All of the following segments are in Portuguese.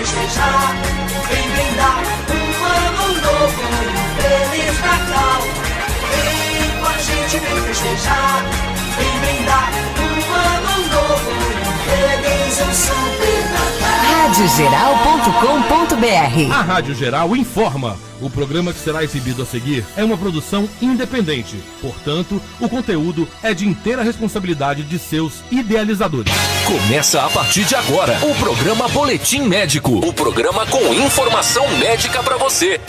festejar, vem brindar um ano novo, um Feliz Natal. Vem com a gente, vem festejar, vem brindar um ano novo, um Feliz e um Super Natal. Radiogeral.com.br. A Rádio Geral informa. O programa que será exibido a seguir é uma produção independente. Portanto, o conteúdo é de inteira responsabilidade de seus idealizadores. Começa a partir de agora o programa Boletim Médico. O programa com informação médica para você.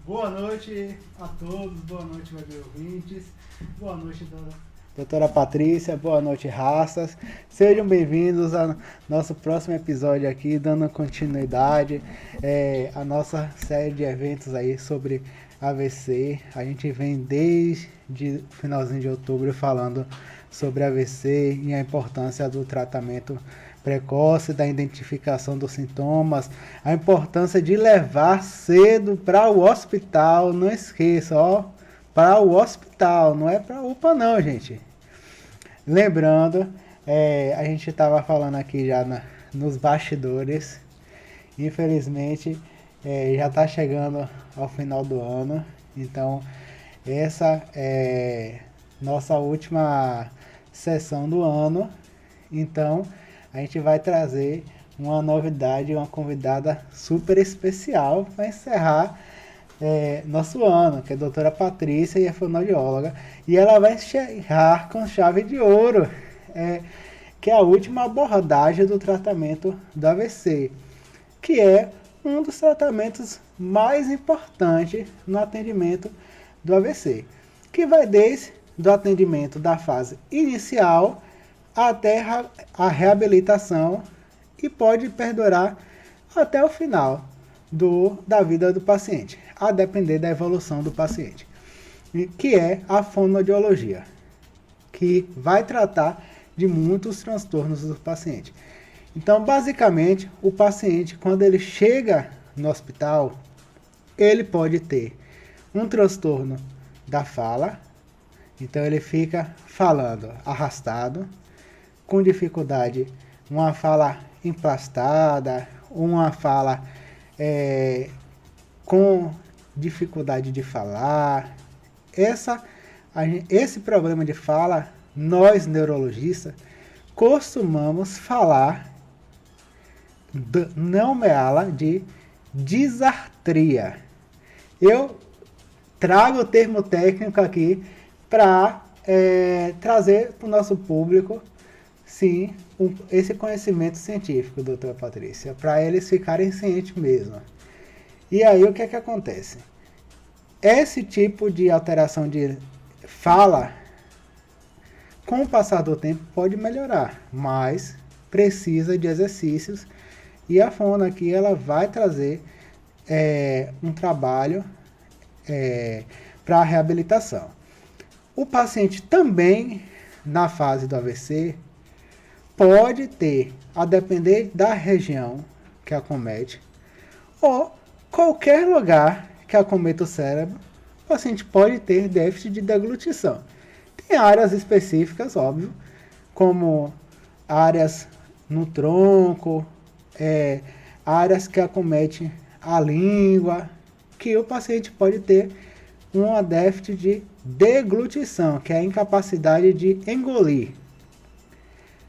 Boa noite a todos, boa noite, web ouvintes, boa noite, doutora Patrícia, boa noite, raças. Sejam bem-vindos ao nosso próximo episódio aqui, dando continuidade à nossa série de eventos aí sobre AVC. A gente vem desde o finalzinho de outubro falando sobre AVC e a importância do tratamento precoce, da identificação dos sintomas, a importância de levar cedo para o hospital. Não esqueça, para o hospital, não é para a UPA não, gente. Lembrando, a gente estava falando aqui já nos bastidores, infelizmente já está chegando ao final do ano, então essa é nossa última sessão do ano, então a gente vai trazer uma novidade, uma convidada super especial para encerrar nosso ano, que é a doutora Patrícia, e é fonoaudióloga, e ela vai encerrar com chave de ouro, que é a última abordagem do tratamento do AVC, que é um dos tratamentos mais importantes no atendimento do AVC, que vai desde o atendimento da fase inicial até a reabilitação e pode perdurar até o final da vida do paciente, a depender da evolução do paciente, que é a fonoaudiologia, que vai tratar de muitos transtornos do paciente. Então, basicamente, o paciente, quando ele chega no hospital, ele pode ter um transtorno da fala, então ele fica falando arrastado, com dificuldade, uma fala emplastada, uma fala com dificuldade de falar. Esse problema de fala, nós neurologistas costumamos falar, nomeá-la de disartria. Eu trago o termo técnico aqui para trazer para o nosso público, sim, esse conhecimento científico, doutora Patrícia, para eles ficarem cientes mesmo. E aí o que é que acontece? Esse tipo de alteração de fala, com o passar do tempo, pode melhorar, mas precisa de exercícios, e a fono aqui ela vai trazer um trabalho para a reabilitação. O paciente também, na fase do AVC, pode ter, a depender da região que acomete, ou qualquer lugar que acometa o cérebro, o paciente pode ter déficit de deglutição. Tem áreas específicas, óbvio, como áreas no tronco, áreas que acometem a língua, que o paciente pode ter uma déficit de deglutição, que é a incapacidade de engolir.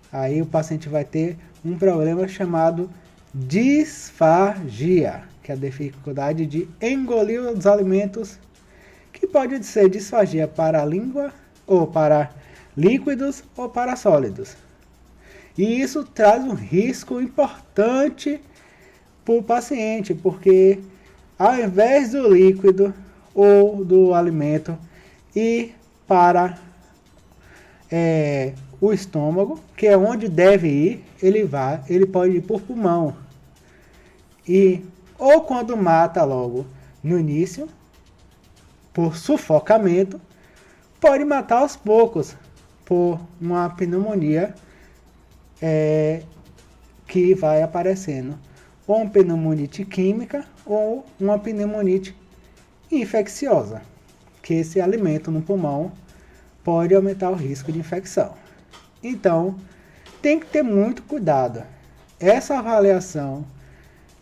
Aí o paciente vai ter um problema chamado disfagia, que é a dificuldade de engolir os alimentos, que pode ser disfagia para a língua, ou para líquidos, ou para sólidos. E isso traz um risco importante para o paciente, porque ao invés do líquido ou do alimento ir para o estômago, que é onde deve ir, ele pode ir por pulmão. E ou quando mata logo no início, por sufocamento, pode matar aos poucos, por uma pneumonia que vai aparecendo, ou uma pneumonite química, ou uma pneumonite infecciosa, que esse alimento no pulmão pode aumentar o risco de infecção. Então, tem que ter muito cuidado. Essa avaliação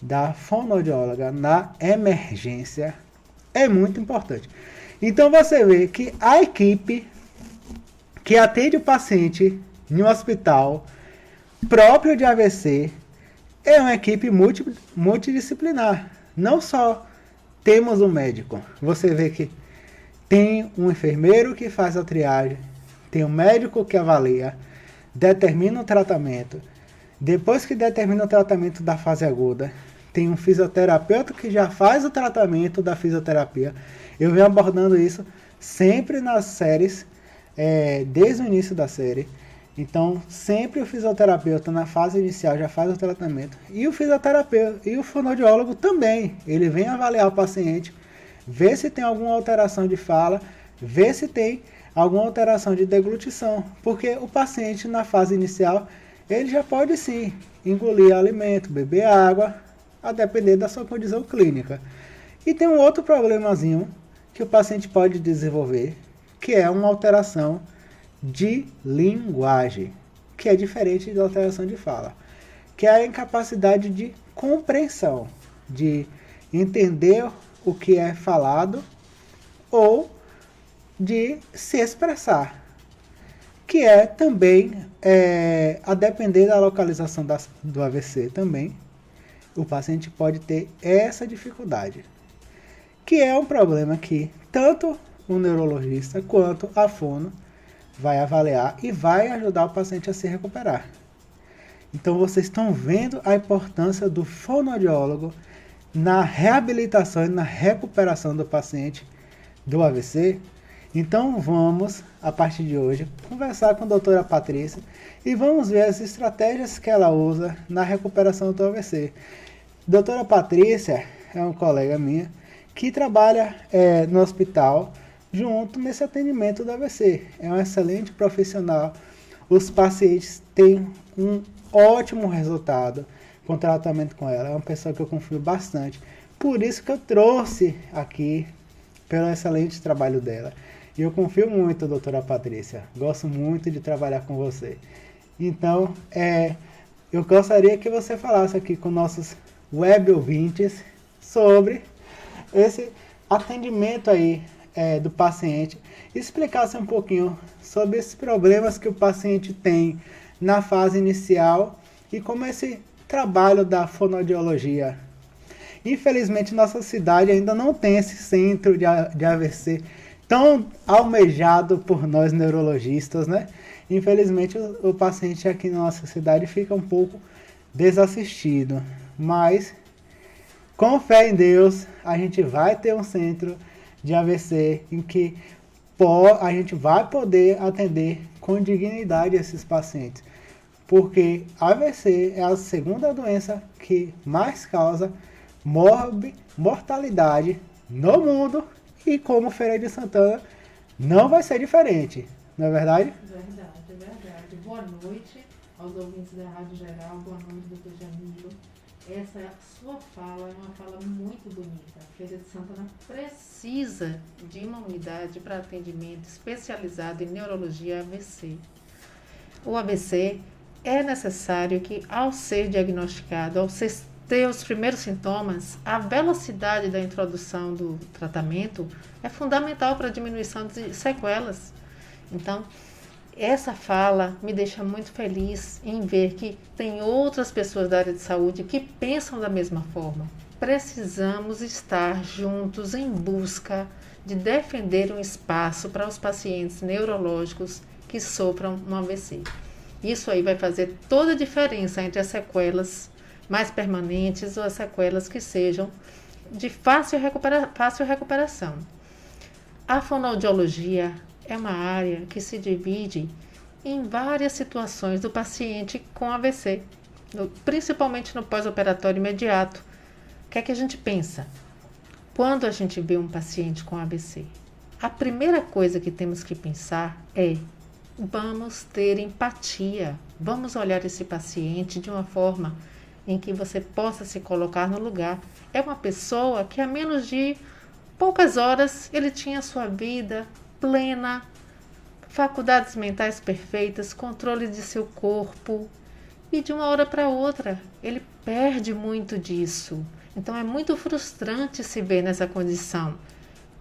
da fonoaudióloga na emergência é muito importante. Então, você vê que a equipe que atende o paciente em um hospital próprio de AVC é uma equipe multidisciplinar. Não só temos um médico. Você vê que tem um enfermeiro que faz a triagem, tem um médico que avalia, determina o tratamento. Depois que determina o tratamento da fase aguda, tem um fisioterapeuta que já faz o tratamento da fisioterapia. Eu venho abordando isso sempre nas séries, desde o início da série. Então, sempre o fisioterapeuta na fase inicial já faz o tratamento. E o fisioterapeuta e o fonoaudiólogo também. Ele vem avaliar o paciente, ver se tem alguma alteração de fala, ver se tem alguma alteração de deglutição. Porque o paciente na fase inicial, ele já pode sim engolir alimento, beber água, a depender da sua condição clínica. E tem um outro problemazinho que o paciente pode desenvolver, que é uma alteração de linguagem, que é diferente da alteração de fala, que é a incapacidade de compreensão, de entender o que é falado ou de se expressar, que é também, a depender da localização do AVC também, o paciente pode ter essa dificuldade, que é um problema que tanto o neurologista quanto a fono vai avaliar e vai ajudar o paciente a se recuperar. Então vocês estão vendo a importância do fonoaudiólogo na reabilitação e na recuperação do paciente do AVC. Então vamos, a partir de hoje, conversar com a doutora Patrícia e vamos ver as estratégias que ela usa na recuperação do AVC. Doutora Patrícia é uma colega minha que trabalha no hospital junto nesse atendimento do AVC. É um excelente profissional. Os pacientes têm um ótimo resultado com o tratamento com ela. É uma pessoa que eu confio bastante. Por isso que eu trouxe aqui, pelo excelente trabalho dela. E eu confio muito, doutora Patrícia. Gosto muito de trabalhar com você. Então, eu gostaria que você falasse aqui com nossos web ouvintes sobre esse atendimento aí do paciente, explicasse um pouquinho sobre esses problemas que o paciente tem na fase inicial e como esse trabalho da fonoaudiologia. Infelizmente, nossa cidade ainda não tem esse centro de AVC tão almejado por nós neurologistas, né? Infelizmente, o paciente aqui na nossa cidade fica um pouco desassistido, mas com fé em Deus, a gente vai ter um centro de AVC em que a gente vai poder atender com dignidade esses pacientes. Porque AVC é a segunda doença que mais causa mortalidade no mundo e como Feira de Santana não vai ser diferente, não é verdade? Verdade. Boa noite aos ouvintes da Rádio Geral, boa noite, doutor Jamilo. Essa sua fala é uma fala muito bonita. A Feira de Santana precisa de uma unidade para atendimento especializado em neurologia AVC. O AVC é necessário que, ao ser diagnosticado, ao ter os primeiros sintomas, a velocidade da introdução do tratamento é fundamental para a diminuição de sequelas. Então, essa fala me deixa muito feliz em ver que tem outras pessoas da área de saúde que pensam da mesma forma. Precisamos estar juntos em busca de defender um espaço para os pacientes neurológicos que sofram um AVC. Isso aí vai fazer toda a diferença entre as sequelas mais permanentes ou as sequelas que sejam de fácil recuperação. A fonoaudiologia é uma área que se divide em várias situações do paciente com AVC, principalmente no pós-operatório imediato. O que é que a gente pensa? Quando a gente vê um paciente com AVC, a primeira coisa que temos que pensar é: vamos ter empatia, vamos olhar esse paciente de uma forma em que você possa se colocar no lugar. É uma pessoa que há menos de poucas horas ele tinha sua vida plena, faculdades mentais perfeitas, controle de seu corpo, e de uma hora para outra ele perde muito disso. Então é muito frustrante se ver nessa condição,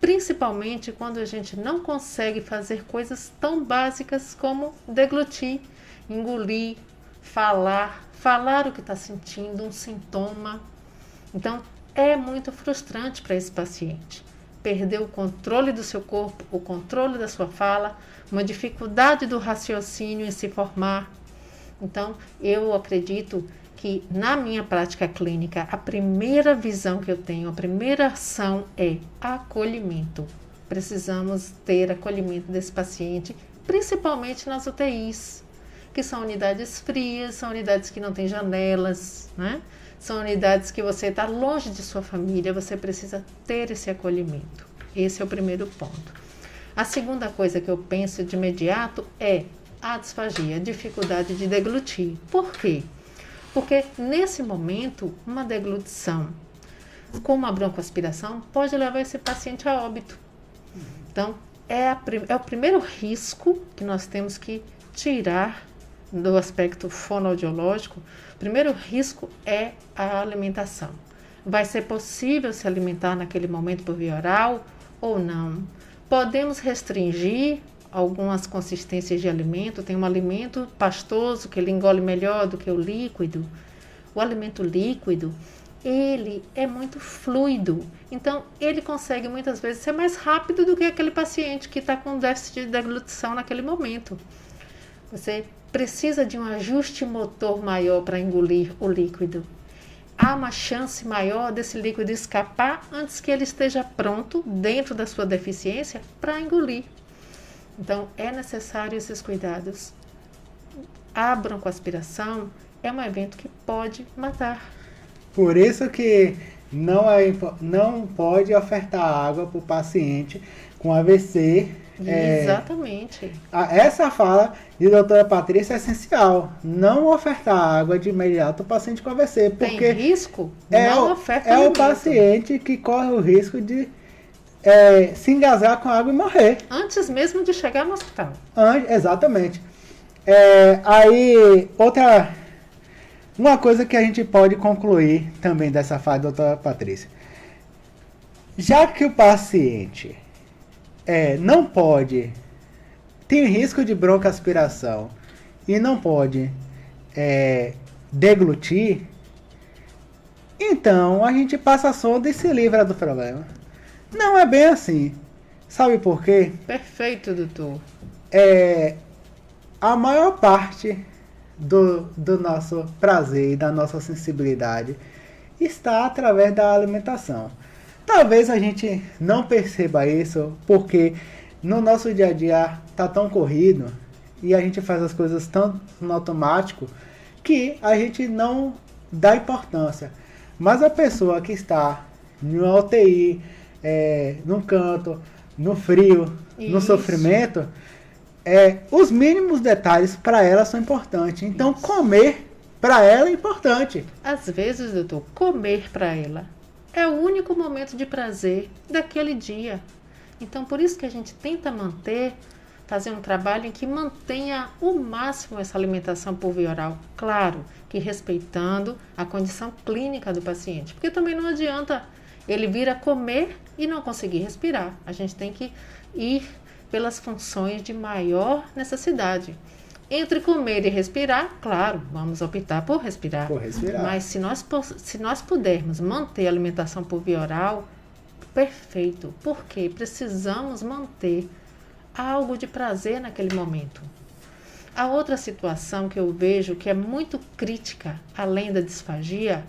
principalmente quando a gente não consegue fazer coisas tão básicas como deglutir, engolir, falar o que está sentindo, um sintoma. Então é muito frustrante para esse paciente. Perder o controle do seu corpo, o controle da sua fala, uma dificuldade do raciocínio em se formar. Então, eu acredito que na minha prática clínica, a primeira visão que eu tenho, a primeira ação é acolhimento. Precisamos ter acolhimento desse paciente, principalmente nas UTIs, que são unidades frias, são unidades que não têm janelas, né? São unidades que você está longe de sua família, você precisa ter esse acolhimento. Esse é o primeiro ponto. A segunda coisa que eu penso de imediato é a disfagia, a dificuldade de deglutir. Por quê? Porque nesse momento, uma deglutição com uma broncoaspiração pode levar esse paciente a óbito. Então, é o primeiro risco que nós temos que tirar do aspecto fonoaudiológico. O primeiro risco é a alimentação. Vai ser possível se alimentar naquele momento por via oral ou não? Podemos restringir algumas consistências de alimento. Tem um alimento pastoso que ele engole melhor do que o líquido. O alimento líquido, ele é muito fluido. Então, ele consegue muitas vezes ser mais rápido do que aquele paciente que está com déficit de deglutição naquele momento. Você precisa de um ajuste motor maior para engolir o líquido. Há uma chance maior desse líquido escapar antes que ele esteja pronto, dentro da sua deficiência, para engolir. Então, é necessário esses cuidados. A broncoaspiração é um evento que pode matar. Por isso que não pode ofertar água para o paciente com AVC. Exatamente. Essa fala de doutora Patrícia é essencial. Não ofertar água de imediato ao paciente com AVC. Porque tem risco? Não oferta é o alimento. paciente que corre o risco de se engasgar com água e morrer. Antes mesmo de chegar no hospital. Exatamente. Uma coisa que a gente pode concluir também dessa fala da doutora Patrícia. Já que o paciente não pode, tem risco de broncoaspiração e não pode deglutir, então a gente passa a sonda e se livra do problema. Não é bem assim. Sabe por quê? Perfeito, doutor. A maior parte do nosso prazer e da nossa sensibilidade está através da alimentação. Talvez a gente não perceba isso porque no nosso dia a dia tá tão corrido e a gente faz as coisas tão no automático que a gente não dá importância. Mas a pessoa que está numa UTI, num canto, no frio, no sofrimento, os mínimos detalhes para ela são importantes. Então, comer para ela é importante. Às vezes, doutor, comer para ela é o único momento de prazer daquele dia. Então, por isso que a gente tenta fazer um trabalho em que mantenha o máximo essa alimentação por via oral. Claro que respeitando a condição clínica do paciente. Porque também não adianta ele vir a comer e não conseguir respirar. A gente tem que ir pelas funções de maior necessidade. Entre comer e respirar, claro, vamos optar por respirar. Mas se nós pudermos manter a alimentação por via oral, perfeito. Porque precisamos manter algo de prazer naquele momento. A outra situação que eu vejo que é muito crítica, além da disfagia,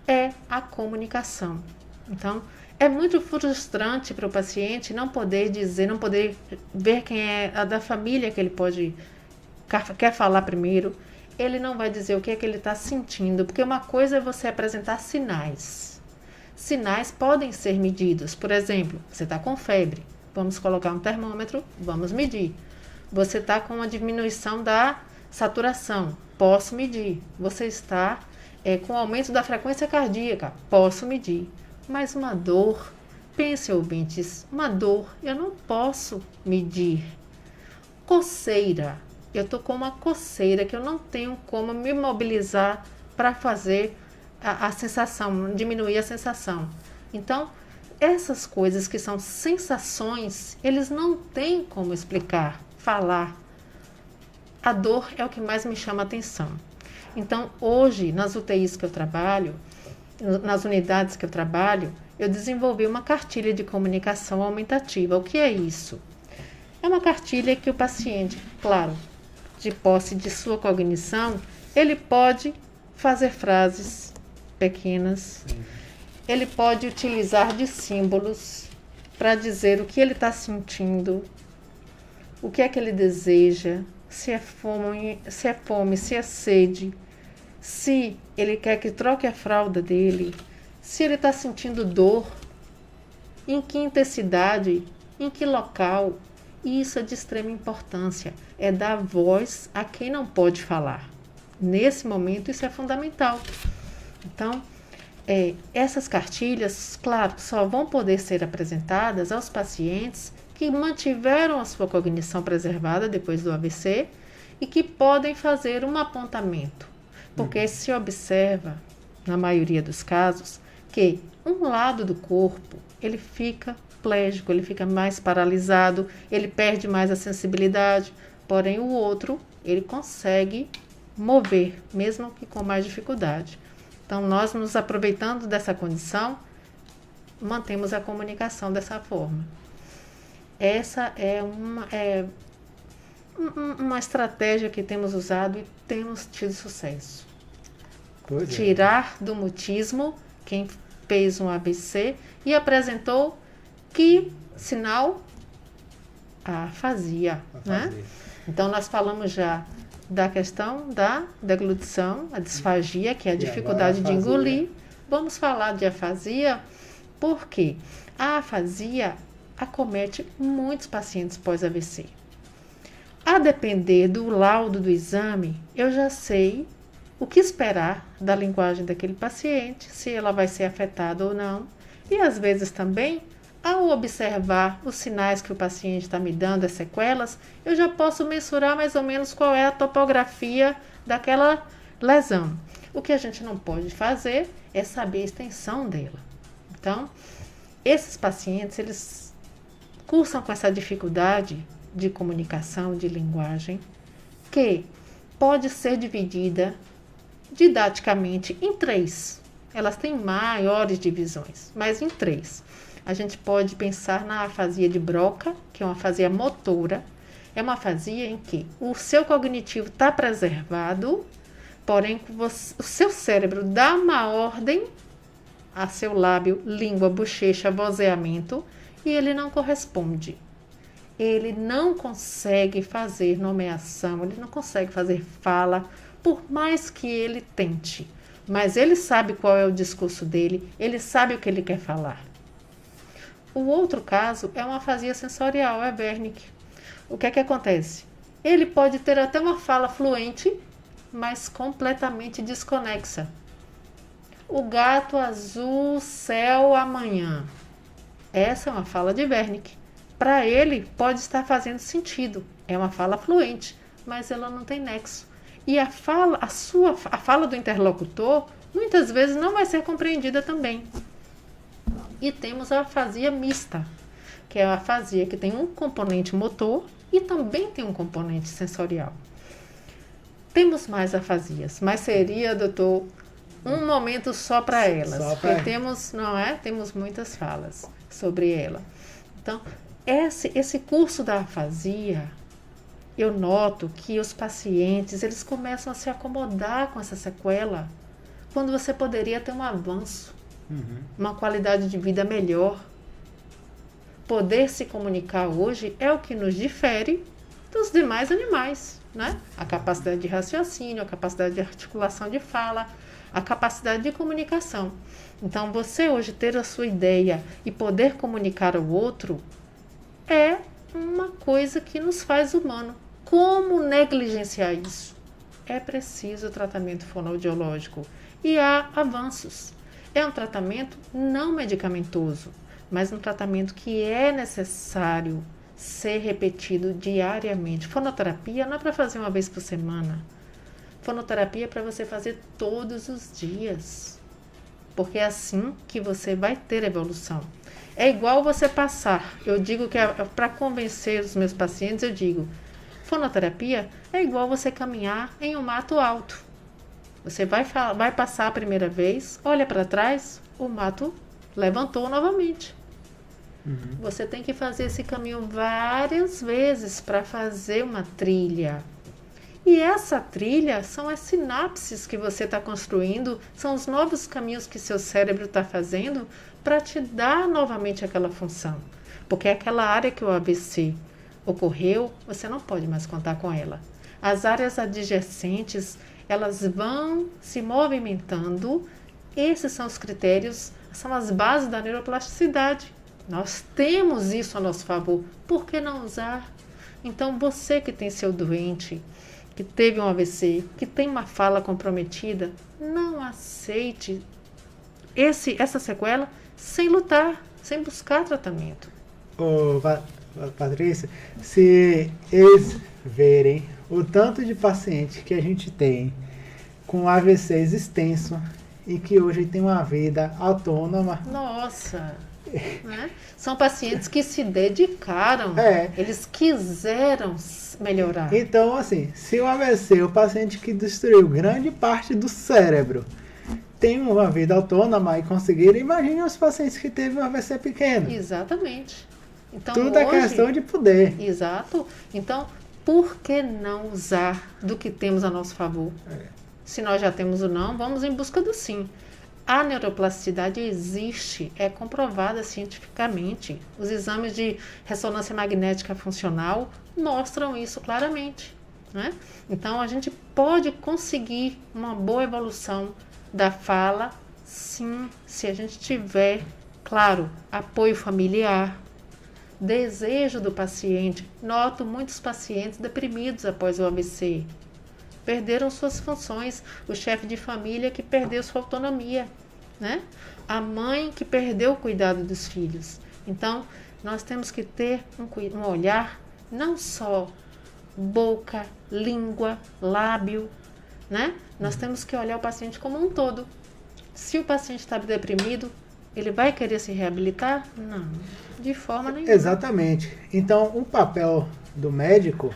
é a comunicação. Então, é muito frustrante para o paciente não poder dizer, não poder ver quem é a da família que ele quer falar primeiro. Ele não vai dizer o que é que ele está sentindo, porque uma coisa é você apresentar sinais. Sinais podem ser medidos. Por exemplo, você está com febre, vamos colocar um termômetro, vamos medir. Você está com uma diminuição da saturação, posso medir. Você está com aumento da frequência cardíaca, posso medir. Mas uma dor Pense, ouvintes, uma dor eu não posso medir. Coceira, eu estou com uma coceira que eu não tenho como me mobilizar para fazer a sensação, diminuir a sensação. Então, essas coisas que são sensações, eles não têm como explicar, falar. A dor é o que mais me chama a atenção. Então, hoje, nas UTIs que eu trabalho, nas unidades que eu trabalho, eu desenvolvi uma cartilha de comunicação aumentativa. O que é isso? É uma cartilha que o paciente, claro, de posse de sua cognição, ele pode fazer frases pequenas, ele pode utilizar de símbolos para dizer o que ele está sentindo, o que é que ele deseja, se é fome, se é sede, se ele quer que troque a fralda dele, se ele está sentindo dor, em que intensidade, em que local. E isso é de extrema importância, é dar voz a quem não pode falar. Nesse momento isso é fundamental. Então, essas cartilhas, claro, só vão poder ser apresentadas aos pacientes que mantiveram a sua cognição preservada depois do AVC e que podem fazer um apontamento. Porque se observa, na maioria dos casos, que um lado do corpo, ele fica plégico, ele fica mais paralisado, ele perde mais a sensibilidade, porém o outro, ele consegue mover, mesmo que com mais dificuldade. Então, nós nos aproveitando dessa condição, mantemos a comunicação dessa forma. Essa é uma estratégia que temos usado e temos tido sucesso. Tirar do mutismo quem fez um AVC e apresentou que sinal? A afasia, né? Então, nós falamos já da questão da deglutição, a disfagia, que é a dificuldade de engolir. Vamos falar de afasia, porque a afasia acomete muitos pacientes pós-AVC. A depender do laudo do exame, eu já sei o que esperar da linguagem daquele paciente, se ela vai ser afetada ou não. E às vezes também, ao observar os sinais que o paciente está me dando, as sequelas, eu já posso mensurar mais ou menos qual é a topografia daquela lesão. O que a gente não pode fazer é saber a extensão dela. Então, esses pacientes, eles cursam com essa dificuldade de comunicação, de linguagem, que pode ser dividida didaticamente em 3. Elas têm maiores divisões, mas em 3. A gente pode pensar na afasia de Broca, que é uma afasia motora. É uma afasia em que o seu cognitivo está preservado, porém o seu cérebro dá uma ordem a seu lábio, língua, bochecha, vozeamento, e ele não corresponde. Ele não consegue fazer nomeação, ele não consegue fazer fala, por mais que ele tente. Mas ele sabe qual é o discurso dele, ele sabe o que ele quer falar. O outro caso é uma afasia sensorial, é Wernicke. O que é que acontece? Ele pode ter até uma fala fluente, mas completamente desconexa. O gato azul, céu, amanhã. Essa é uma fala de Wernicke. Para ele, pode estar fazendo sentido. É uma fala fluente, mas ela não tem nexo. E a fala do interlocutor, muitas vezes não vai ser compreendida também. E temos a afasia mista, que é a afasia que tem um componente motor e também tem um componente sensorial. Temos mais afasias, mas seria, doutor, um momento só para elas. Porque temos muitas falas sobre ela. Então, esse curso da afasia, eu noto que os pacientes, eles começam a se acomodar com essa sequela, quando você poderia ter um avanço. Uma qualidade de vida melhor. Poder se comunicar hoje é o que nos difere dos demais animais, né? A capacidade de raciocínio, a capacidade de articulação de fala, a capacidade de comunicação. Então, você hoje ter a sua ideia e poder comunicar ao outro é uma coisa que nos faz humano. Como negligenciar isso? É preciso tratamento fonoaudiológico e há avanços. É um tratamento não medicamentoso, mas um tratamento que é necessário ser repetido diariamente. Fonoterapia não é para fazer uma vez por semana. Fonoterapia é para você fazer todos os dias, porque é assim que você vai ter evolução. É igual você passar. Eu digo que para convencer os meus pacientes, eu digo, fonoterapia é igual você caminhar em um mato alto. Você vai passar a primeira vez, olha para trás, o mato levantou novamente. Você tem que fazer esse caminho várias vezes para fazer uma trilha. E essa trilha são as sinapses que você está construindo, são os novos caminhos que seu cérebro está fazendo para te dar novamente aquela função. Porque aquela área que o AVC ocorreu, você não pode mais contar com ela. As áreas adjacentes, elas vão se movimentando. Esses são os critérios, são as bases da neuroplasticidade. Nós temos isso a nosso favor. Por que não usar? Então, você que tem seu doente, que teve um AVC, que tem uma fala comprometida, não aceite essa sequela sem lutar, sem buscar tratamento. Ô, Patrícia, se eles verem o tanto de paciente que a gente tem com AVCs extenso e que hoje tem uma vida autônoma. Nossa! Né? São pacientes que se dedicaram, eles quiseram melhorar. Então, assim, se o AVC, o paciente que destruiu grande parte do cérebro, tem uma vida autônoma e conseguiram, imagine os pacientes que teve um AVC pequeno. Exatamente. Então, tudo é questão de poder. Exato. Então, por que não usar do que temos a nosso favor? Se nós já temos o não, vamos em busca do sim. A neuroplasticidade existe, é comprovada cientificamente. Os exames de ressonância magnética funcional mostram isso claramente, né? Então, a gente pode conseguir uma boa evolução da fala, sim, se a gente tiver, claro, apoio familiar, desejo do paciente. Noto muitos pacientes deprimidos após o AVC. Perderam suas funções, o chefe de família que perdeu sua autonomia, né? A mãe que perdeu o cuidado dos filhos. Então, nós temos que ter um olhar, não só boca, língua, lábio, né? Nós temos que olhar o paciente como um todo. Se o paciente está deprimido, ele vai querer se reabilitar? Não, de forma nenhuma. Exatamente. Então, o papel do médico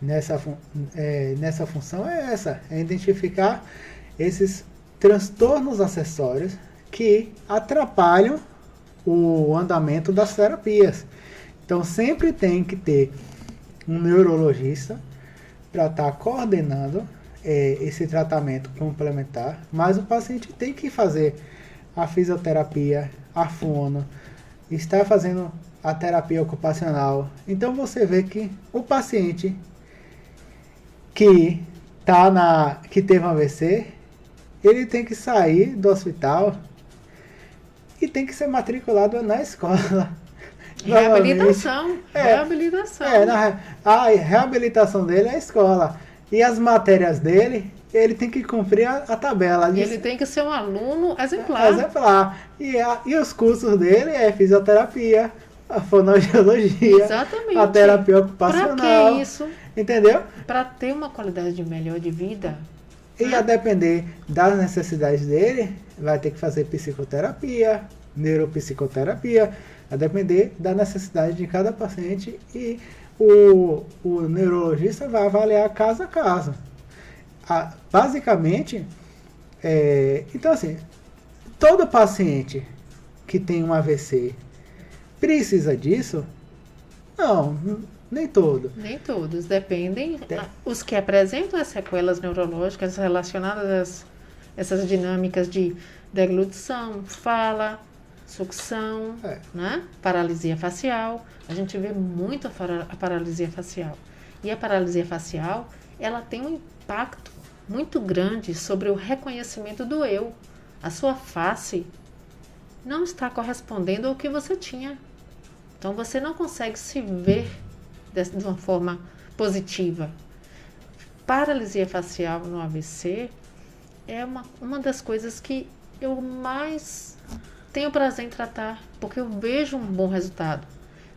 nessa função é identificar esses transtornos acessórios que atrapalham o andamento das terapias. Então, sempre tem que ter um neurologista para estar coordenando esse tratamento complementar, mas o paciente tem que fazer a fisioterapia, a fono, está fazendo a terapia ocupacional. Então, você vê que o paciente que teve um AVC, ele tem que sair do hospital e tem que ser matriculado na escola. Reabilitação. Reabilitação. A reabilitação dele é a escola. E as matérias dele, ele tem que cumprir a tabela. Ele tem que ser um aluno exemplar. E os cursos dele é fisioterapia, a fonoaudiologia, exatamente, a terapia ocupacional. Para que isso? Entendeu? Para ter uma qualidade melhor de vida. E a depender das necessidades dele, vai ter que fazer psicoterapia, neuropsicoterapia, a depender da necessidade de cada paciente, e o neurologista vai avaliar caso a caso. Basicamente, então assim, todo paciente que tem um AVC precisa disso? Não, nem todo. Nem todos, dependem. Os que apresentam as sequelas neurológicas relacionadas a essas dinâmicas de deglutição, fala, sucção, né? Paralisia facial. A gente vê muito a paralisia facial. E a paralisia facial, ela tem um impacto muito grande sobre o reconhecimento do eu. A sua face não está correspondendo ao que você tinha. Então, você não consegue se ver de uma forma positiva. Paralisia facial no AVC é uma das coisas que eu mais tenho prazer em tratar, porque eu vejo um bom resultado.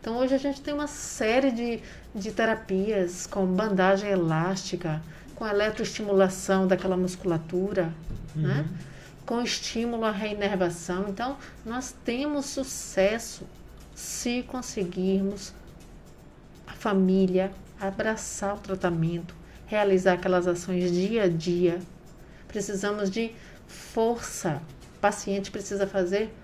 Então hoje a gente tem uma série de terapias com bandagem elástica, com eletroestimulação daquela musculatura, né? Com estímulo à reinervação. Então nós temos sucesso se conseguirmos a família abraçar o tratamento, realizar aquelas ações dia a dia. Precisamos de força. O paciente precisa fazer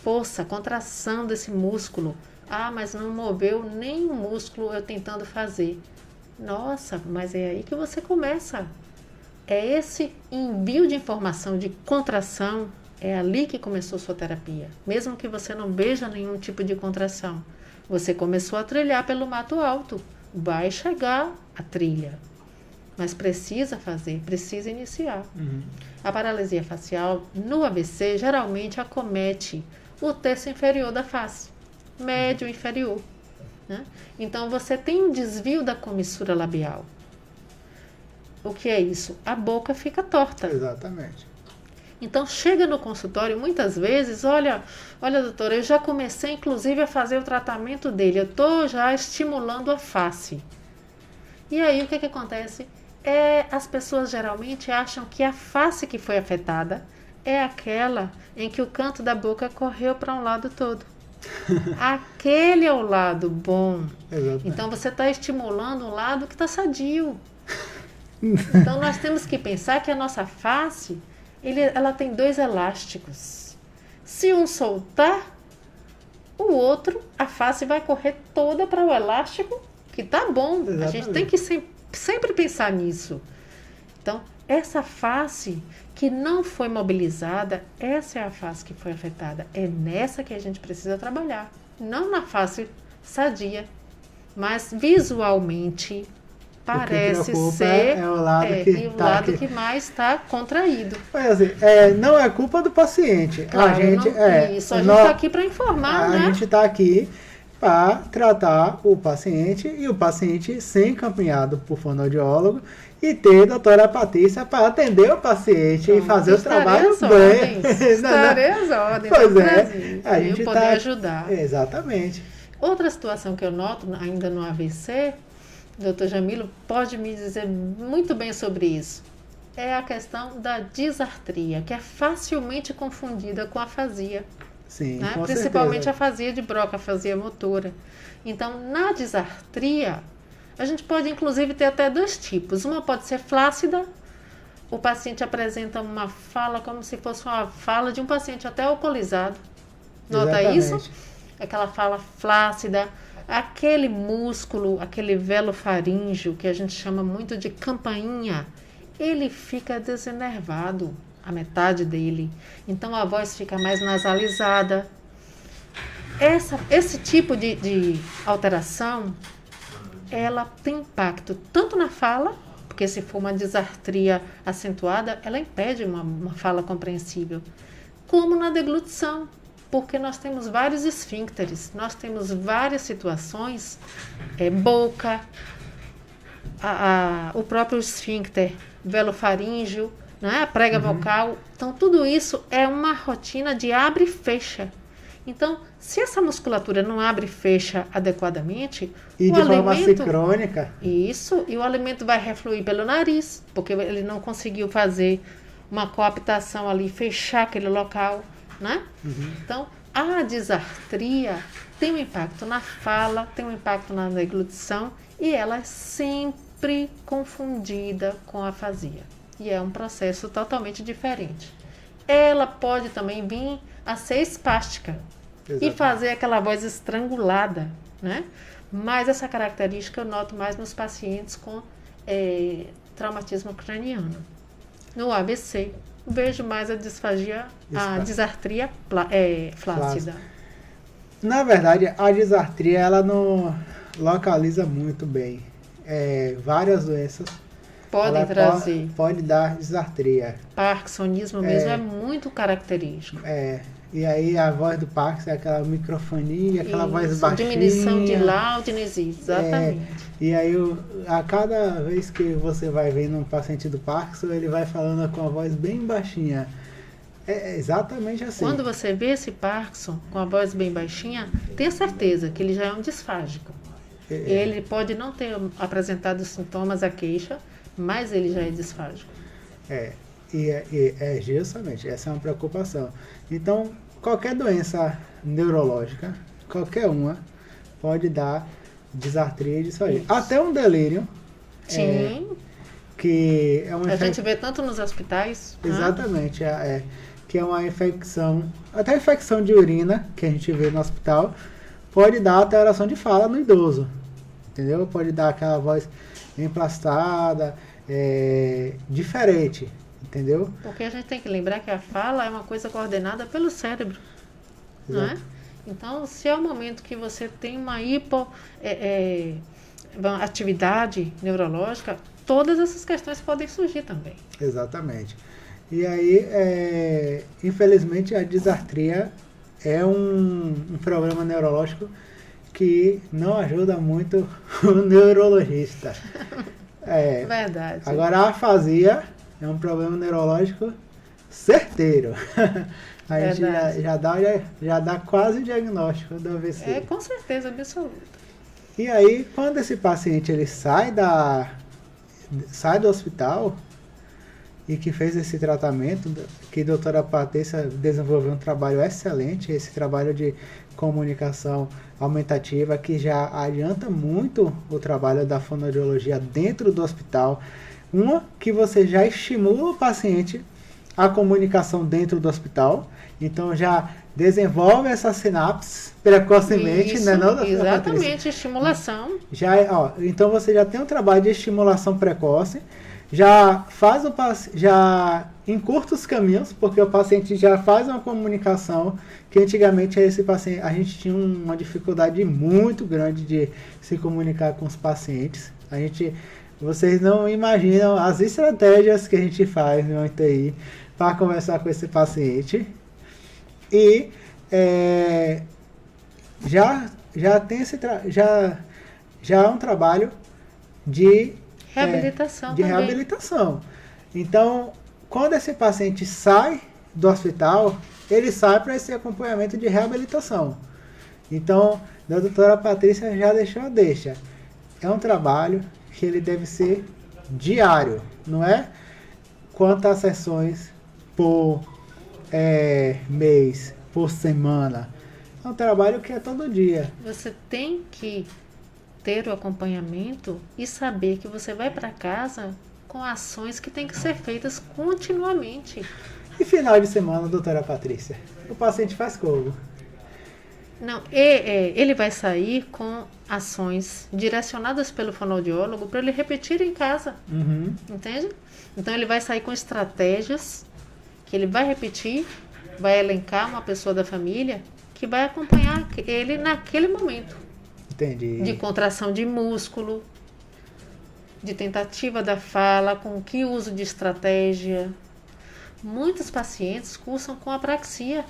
força, contração desse músculo. Ah, mas não moveu nem o músculo eu tentando fazer. Nossa, mas é aí que você começa. É esse envio de informação de contração, é ali que começou sua terapia. Mesmo que você não veja nenhum tipo de contração. Você começou a trilhar pelo mato alto. Vai chegar a trilha. Mas precisa fazer, precisa iniciar. A paralisia facial no AVC geralmente acomete o terço inferior da face, médio e inferior, né? Então você tem um desvio da comissura labial. O que é isso? A boca fica torta. Exatamente. Então chega no consultório muitas vezes, olha doutora, eu já comecei inclusive a fazer o tratamento dele, eu estou já estimulando a face. E aí o que acontece? As pessoas geralmente acham que a face que foi afetada é aquela em que o canto da boca correu para um lado todo. Aquele é o lado bom. Exatamente. Então você está estimulando um lado que está sadio. Então nós temos que pensar que a nossa face, ela tem 2 elásticos. Se um soltar, o outro, a face vai correr toda para o elástico que está bom. Exatamente. A gente tem que sempre pensar nisso. Então, essa face que não foi mobilizada, essa é a face que foi afetada. É nessa que a gente precisa trabalhar. Não na face sadia, mas visualmente parece ser o lado o lado que mais está contraído. Mas assim, não é culpa do paciente. Claro, a gente está aqui para informar, né? A gente está aqui para tratar o paciente e o paciente ser encaminhado por fonoaudiólogo e ter a doutora Patrícia para atender o paciente e fazer o trabalho bem. Estarei às ordens. Pois é. A gente poder ajudar. Exatamente. Outra situação que eu noto ainda no AVC, doutor Jamilo pode me dizer muito bem sobre isso, é a questão da disartria, que é facilmente confundida com afasia. Sim, né? com Principalmente certeza. a afasia de Broca, a afasia motora. Então, na disartria, a gente pode inclusive ter até 2 tipos. Uma pode ser flácida, o paciente apresenta uma fala como se fosse uma fala de um paciente até alcoolizado. Nota Exatamente. isso? Aquela fala flácida, aquele músculo, aquele velo faríngeo, que a gente chama muito de campainha, ele fica desenervado, a metade dele. Então a voz fica mais nasalizada. Esse tipo de alteração, ela tem impacto tanto na fala, porque se for uma disartria acentuada, ela impede uma fala compreensível, como na deglutição, porque nós temos vários esfíncteres, nós temos várias situações, boca, o próprio esfíncter velofaríngeo, né, a prega vocal. Então, tudo isso é uma rotina de abre e fecha. Então, se essa musculatura não abre e fecha adequadamente, E de forma sincrônica. Isso, e o alimento vai refluir pelo nariz, porque ele não conseguiu fazer uma coaptação ali, fechar aquele local, né? Então, a disartria tem um impacto na fala, tem um impacto na deglutição, e ela é sempre confundida com a afasia. E é um processo totalmente diferente. Ela pode também vir a ser espástica. Exatamente. E fazer aquela voz estrangulada, né? Mas essa característica eu noto mais nos pacientes com traumatismo craniano. No AVC, vejo mais a disfagia, a disartria flácida. Na verdade, a disartria ela não localiza muito bem várias doenças. Podem trazer. Pode dar disartria. Parkinsonismo mesmo é muito característico. E aí a voz do Parkinson é aquela microfonia, aquela voz baixinha. Diminuição de loudness, exatamente. E aí a cada vez que você vai vendo um paciente do Parkinson, ele vai falando com a voz bem baixinha. É exatamente assim. Quando você vê esse Parkinson com a voz bem baixinha, tenha certeza que ele já é um disfágico. Ele pode não ter apresentado sintomas, a queixa, mas ele já é disfágico. Justamente, essa é uma preocupação. Então, qualquer doença neurológica, qualquer uma, pode dar disartria e disfagia. Isso. Até um delírio. Sim. Que é uma A gente vê tanto nos hospitais. Exatamente, que é uma infecção, até infecção de urina, que a gente vê no hospital, pode dar alteração de fala no idoso, entendeu? Pode dar aquela voz emplastada, diferente, entendeu? Porque a gente tem que lembrar que a fala é uma coisa coordenada pelo cérebro, não é? Então, se é o momento que você tem uma atividade neurológica, todas essas questões podem surgir também. Exatamente. E aí, infelizmente, a disartria é um problema neurológico que não ajuda muito o neurologista. Verdade. Agora, a afasia é um problema neurológico certeiro. A gente já dá quase o diagnóstico do AVC. Com certeza absoluta. E aí, quando esse paciente ele sai do hospital e que fez esse tratamento, que a doutora Patrícia desenvolveu um trabalho excelente, esse trabalho de comunicação aumentativa, que já adianta muito o trabalho da fonoaudiologia dentro do hospital. Uma, que você já estimula o paciente a comunicação dentro do hospital, então já desenvolve essas sinapses precocemente, Isso, né, não, exatamente, Patrícia? estimulação. Então você já tem um trabalho de estimulação precoce, já encurta os caminhos, porque o paciente já faz uma comunicação que antigamente esse paciente, a gente tinha uma dificuldade muito grande de se comunicar com os pacientes. Vocês não imaginam as estratégias que a gente faz no UTI para conversar com esse paciente. E já tem já é um trabalho de reabilitação. Então, quando esse paciente sai do hospital, ele sai para esse acompanhamento de reabilitação. Então, a doutora Patrícia já deixou a deixa. É um trabalho que ele deve ser diário, não é quantas sessões por mês, por semana. É um trabalho que é todo dia. Você tem que ter o acompanhamento e saber que você vai para casa com ações que têm que ser feitas continuamente. E final de semana, doutora Patrícia, o paciente faz como? Não, ele vai sair com ações direcionadas pelo fonoaudiólogo para ele repetir em casa. Uhum. Entende? Então ele vai sair com estratégias que ele vai repetir, vai elencar uma pessoa da família que vai acompanhar ele naquele momento. Entendi. De contração de músculo, de tentativa da fala, com que uso de estratégia. Muitos pacientes cursam com apraxia,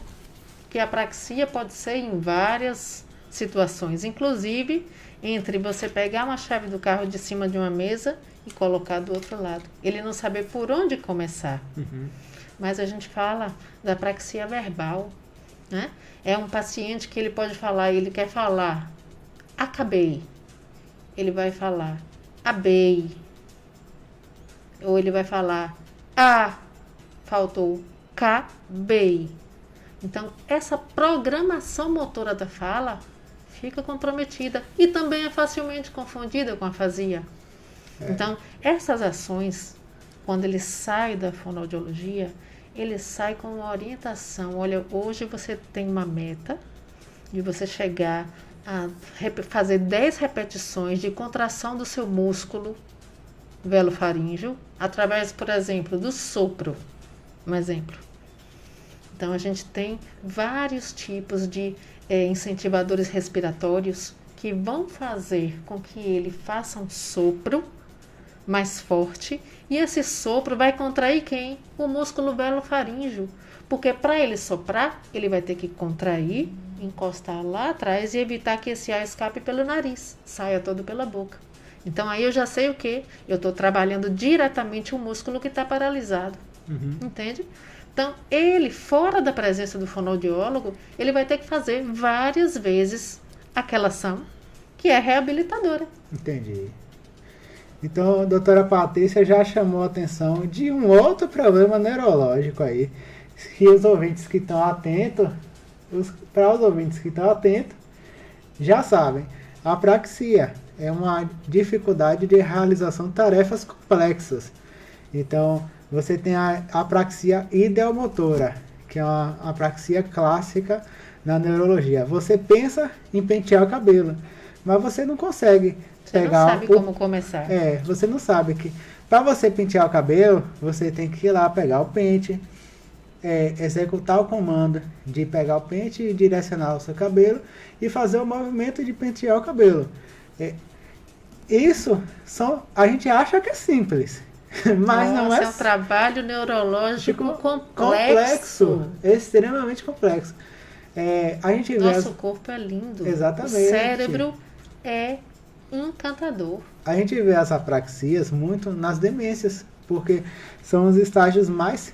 que a apraxia pode ser em várias situações, inclusive entre você pegar uma chave do carro de cima de uma mesa e colocar do outro lado. Ele não saber por onde começar. Uhum. Mas a gente fala da apraxia verbal, né? É um paciente que ele pode falar, ele quer falar, acabei. Ele vai falar, abei. Ou ele vai falar, faltou, cabei. Então, essa programação motora da fala fica comprometida e também é facilmente confundida com afasia. Então, essas ações, quando ele sai da fonoaudiologia, ele sai com uma orientação. Olha, hoje você tem uma meta de você chegar a fazer 10 repetições de contração do seu músculo velofaríngeo através, por exemplo, do sopro. Um exemplo. Então, a gente tem vários tipos de incentivadores respiratórios que vão fazer com que ele faça um sopro mais forte, e esse sopro vai contrair quem? O músculo velofaríngeo, porque para ele soprar, ele vai ter que contrair, encostar lá atrás e evitar que esse ar escape pelo nariz, saia todo pela boca. Então aí eu já sei o que? Eu estou trabalhando diretamente o músculo que está paralisado, entende? Então, ele, fora da presença do fonoaudiólogo, ele vai ter que fazer várias vezes aquela ação que é reabilitadora. Entendi. Então, a doutora Patrícia já chamou a atenção de um outro problema neurológico aí, que os ouvintes que estão atentos, para os ouvintes que estão atentos, já sabem. A apraxia é uma dificuldade de realização de tarefas complexas. Então, você tem a apraxia ideomotora, que é uma apraxia clássica na neurologia. Você pensa em pentear o cabelo, mas você não consegue pegar... Você não sabe como começar. Você não sabe que... Para você pentear o cabelo, você tem que ir lá pegar o pente, executar o comando de pegar o pente e direcionar o seu cabelo e fazer o movimento de pentear o cabelo. Isso a gente acha que é simples, mas não é. É um trabalho neurológico complexo. Extremamente complexo. A gente vê Nosso corpo é lindo. Exatamente. O cérebro é encantador. A gente vê as apraxias muito nas demências, porque são os estágios mais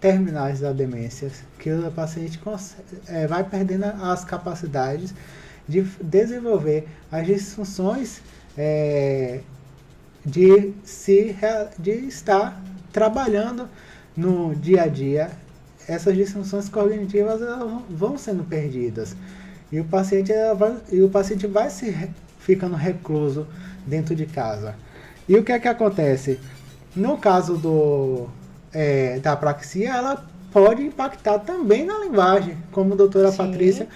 terminais da demência, que o paciente vai perdendo as capacidades de desenvolver as disfunções de estar trabalhando no dia a dia. Essas disfunções cognitivas vão sendo perdidas e o paciente vai ficando recluso dentro de casa. E o que é que acontece? No caso da apraxia, ela pode impactar também na linguagem, como a doutora Patrícia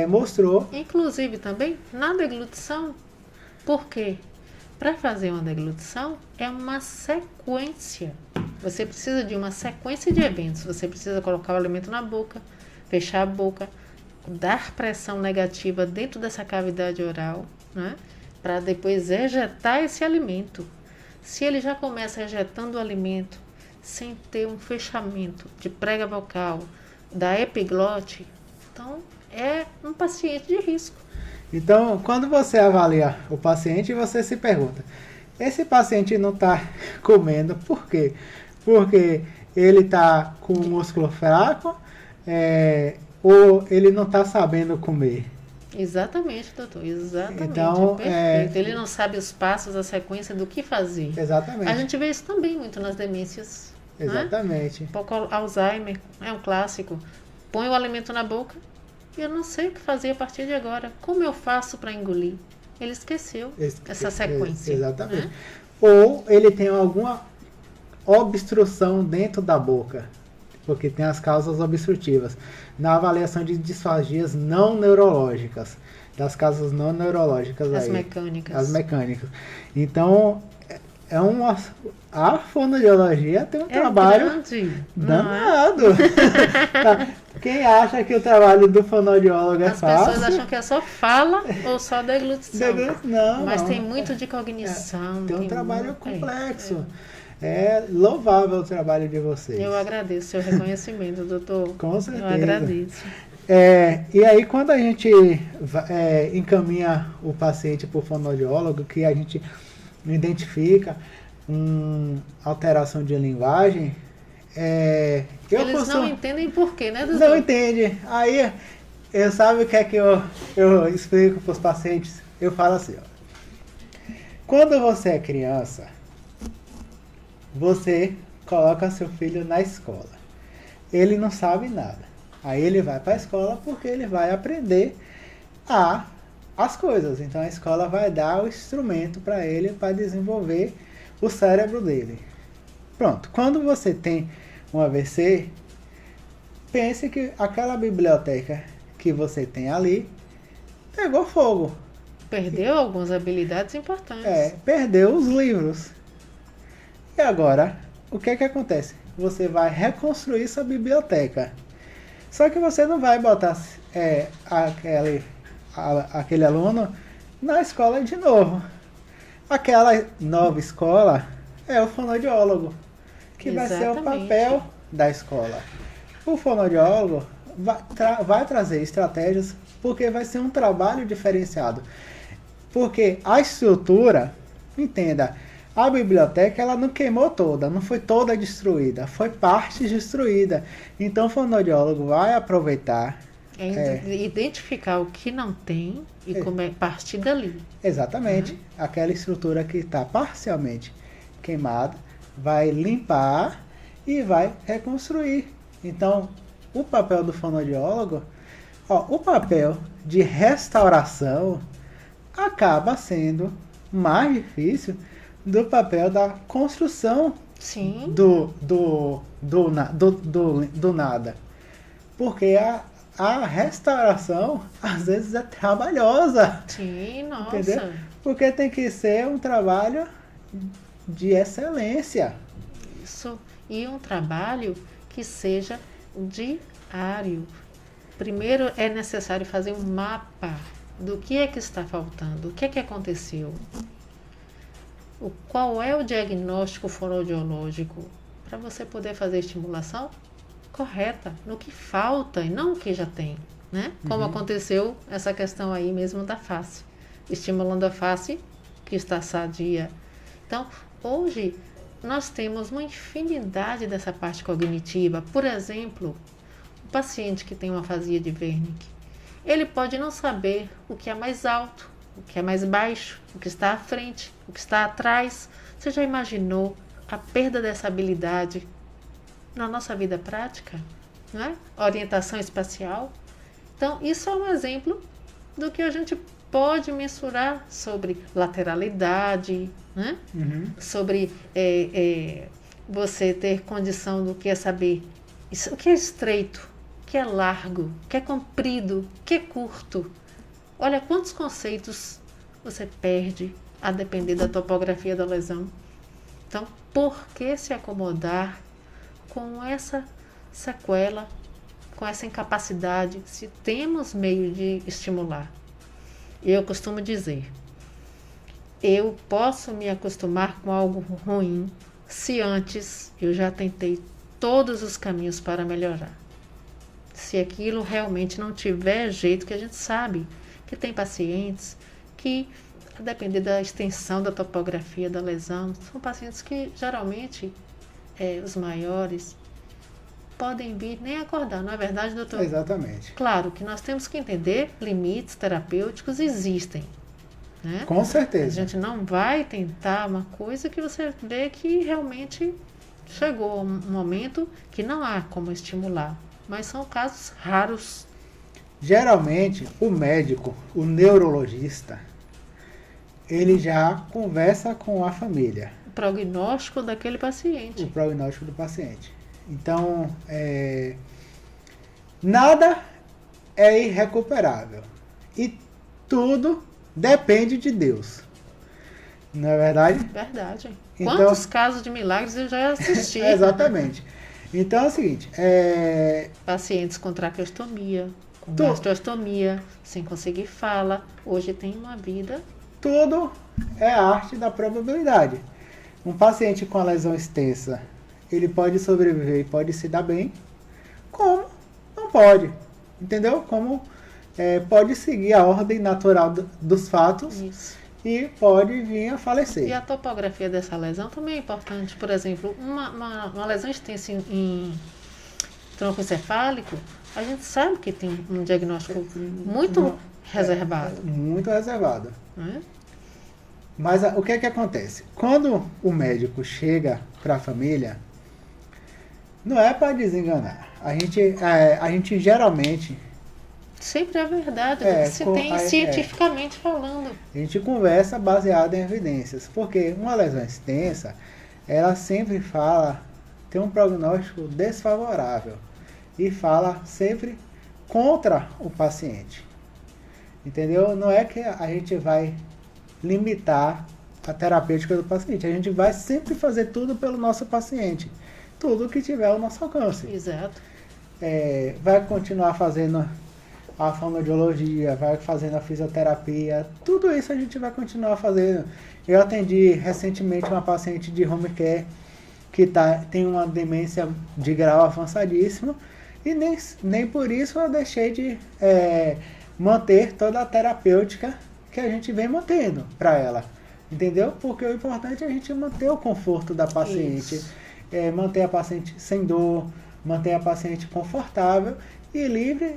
mostrou. Inclusive também na deglutição. Por quê? Para fazer uma deglutição é uma sequência. Você precisa de uma sequência de eventos. Você precisa colocar o alimento na boca, fechar a boca, dar pressão negativa dentro dessa cavidade oral, né? Para depois ejetar esse alimento. Se ele já começa ejetando o alimento sem ter um fechamento de prega vocal, da epiglote, então é um paciente de risco. Então, quando você avalia o paciente, você se pergunta, esse paciente não está comendo, por quê? Porque ele está com o músculo fraco, ou ele não está sabendo comer? Exatamente, doutor, exatamente. Então, perfeito. Ele não sabe os passos, a sequência do que fazer. Exatamente. A gente vê isso também muito nas demências. Exatamente. Né? Um pouco Alzheimer, é um clássico. Põe o alimento na boca e eu não sei o que fazer a partir de agora. Como eu faço para engolir? Ele esqueceu essa sequência. Exatamente. Né? Ou ele tem alguma obstrução dentro da boca, porque tem as causas obstrutivas. Na avaliação de disfagias não neurológicas, das causas não neurológicas. As mecânicas. As mecânicas. Então, a fonoaudiologia tem um trabalho grande, danado. Quem acha que o trabalho do fonoaudiólogo é fácil... As pessoas acham que é só fala ou só deglutição. Não, mas tem muito de cognição. Tem um trabalho complexo. É louvável o trabalho de vocês. Eu agradeço o seu reconhecimento, doutor. Com certeza. Eu agradeço. E aí, quando a gente encaminha o paciente para o fonoaudiólogo, que a gente identifica alteração de linguagem, eles não entendem por quê, né, doutor? Não entende. Aí, sabe o que é que eu explico para os pacientes? Eu falo assim, ó. Quando você é criança, você coloca seu filho na escola. Ele não sabe nada. Aí ele vai para a escola porque ele vai aprender as coisas. Então a escola vai dar o instrumento para ele para desenvolver o cérebro dele. Pronto. Quando você tem um AVC, pense que aquela biblioteca que você tem ali pegou fogo. Perdeu algumas habilidades importantes. Perdeu os livros. E agora, o que é que acontece? Você vai reconstruir sua biblioteca. Só que você não vai botar aquele aluno na escola de novo. Aquela nova escola é o fonoaudiólogo, que vai ser o papel da escola. O fonoaudiólogo vai trazer estratégias, porque vai ser um trabalho diferenciado. Porque a estrutura, entenda, A biblioteca ela não queimou toda, não foi toda destruída, foi parte destruída. Então o fonoaudiólogo vai aproveitar. Identificar o que não tem e partir dali. Exatamente. Aquela estrutura que está parcialmente queimada, vai limpar e vai reconstruir. Então, o papel do fonoaudiólogo, o papel de restauração acaba sendo mais difícil do papel da construção Sim. do nada. Porque a restauração, às vezes, é trabalhosa. Sim, nossa. Entendeu? Porque tem que ser um trabalho de excelência. Isso. E um trabalho que seja diário. Primeiro é necessário fazer um mapa do que é que está faltando, o que é que aconteceu. Qual é o diagnóstico fonoaudiológico para você poder fazer a estimulação correta, no que falta e não o que já tem, né? Como aconteceu essa questão aí mesmo da face, estimulando a face que está sadia. Então, hoje nós temos uma infinidade dessa parte cognitiva. Por exemplo, o paciente que tem uma afasia de Wernicke, ele pode não saber o que é mais alto, o que é mais baixo, o que está à frente, o que está atrás. Você já imaginou a perda dessa habilidade na nossa vida prática? Não é? Orientação espacial. Então, isso é um exemplo do que a gente pode mensurar sobre lateralidade, né? Sobre você ter condição do que é saber o que é estreito, o que é largo, o que é comprido, o que é curto. Olha quantos conceitos você perde a depender da topografia da lesão. Então, por que se acomodar com essa sequela, com essa incapacidade, se temos meio de estimular? Eu costumo dizer, eu posso me acostumar com algo ruim se antes eu já tentei todos os caminhos para melhorar. Se aquilo realmente não tiver jeito, que a gente sabe que tem pacientes que, a depender da extensão da topografia da lesão, são pacientes que geralmente, os maiores, podem vir nem acordar, não é verdade, doutor? Exatamente. Claro que nós temos que entender, limites terapêuticos existem, né? Com certeza. A gente não vai tentar uma coisa que você vê que realmente chegou um momento que não há como estimular, mas são casos raros. Geralmente, o médico, o neurologista, ele já conversa com a família. O prognóstico daquele paciente. O prognóstico do paciente. Então, nada é irrecuperável. E tudo depende de Deus. Não é verdade? Verdade. Então, quantos casos de milagres eu já assisti? Exatamente. Então é o seguinte, pacientes com traqueostomia, com gastrostomia, sem conseguir fala, hoje tem uma vida. Tudo é arte da probabilidade. Um paciente com a lesão extensa, ele pode sobreviver e pode se dar bem, como não pode, entendeu? Como pode seguir a ordem natural dos fatos. Isso. E pode vir a falecer. E a topografia dessa lesão também é importante. Por exemplo, uma lesão extensa em tronco encefálico, a gente sabe que tem um diagnóstico muito reservado. Muito reservado. Né? Mas o que é que acontece? Quando o médico chega para a família, não é para desenganar. A gente geralmente... Sempre é verdade, do que se tem cientificamente falando. A gente conversa baseado em evidências, porque uma lesão extensa, ela sempre tem um prognóstico desfavorável e fala sempre contra o paciente. Entendeu? Não é que a gente vai limitar a terapêutica do paciente, a gente vai sempre fazer tudo pelo nosso paciente, tudo que tiver ao nosso alcance. Exato. Vai continuar fazendo a fonoaudiologia, vai fazendo a fisioterapia, tudo isso a gente vai continuar fazendo. Eu atendi recentemente uma paciente de home care que tem uma demência de grau avançadíssimo e nem por isso eu deixei de manter toda a terapêutica que a gente vem mantendo para ela. Entendeu? Porque o importante é a gente manter o conforto da paciente, Isso. Manter a paciente sem dor, manter a paciente confortável e livre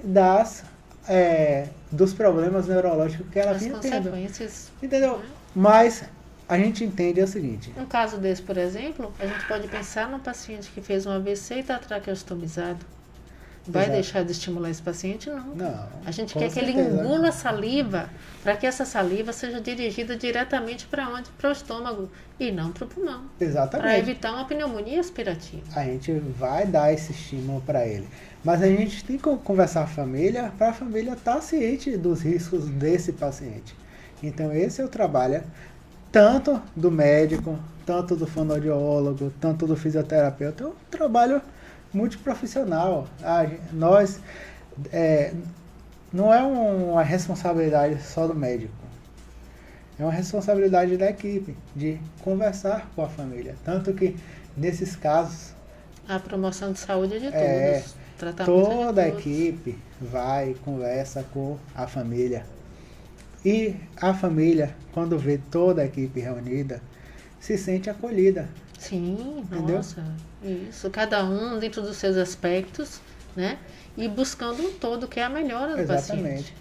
dos problemas neurológicos que ela As vinha tendo. consequências. Entendeu? Mas a gente entende o seguinte. Um caso desse, por exemplo, a gente pode pensar num paciente que fez um AVC e está traqueostomizado. Vai Exato. deixar de estimular esse paciente? Não. Não. A gente com quer que ele certeza. engula a saliva para que essa saliva seja dirigida diretamente para onde? Para o estômago e não para o pulmão. Para Exatamente. evitar uma pneumonia aspirativa. A gente vai dar esse estímulo para ele. Mas a gente tem que conversar com a família para a família estar ciente dos riscos desse paciente. Então esse é o trabalho tanto do médico, tanto do fonoaudiólogo, tanto do fisioterapeuta. É um trabalho multiprofissional. Nós não é uma responsabilidade só do médico. É uma responsabilidade da equipe de conversar com a família. Tanto que nesses casos A promoção de saúde é de É, todos. Tratamento é de toda a todos. equipe vai e conversa com a família. E a família, quando vê toda a equipe reunida, se sente acolhida. Sim, Entendeu? nossa, isso. Cada um dentro dos seus aspectos, né? E buscando um todo que é a melhora do Exatamente. paciente.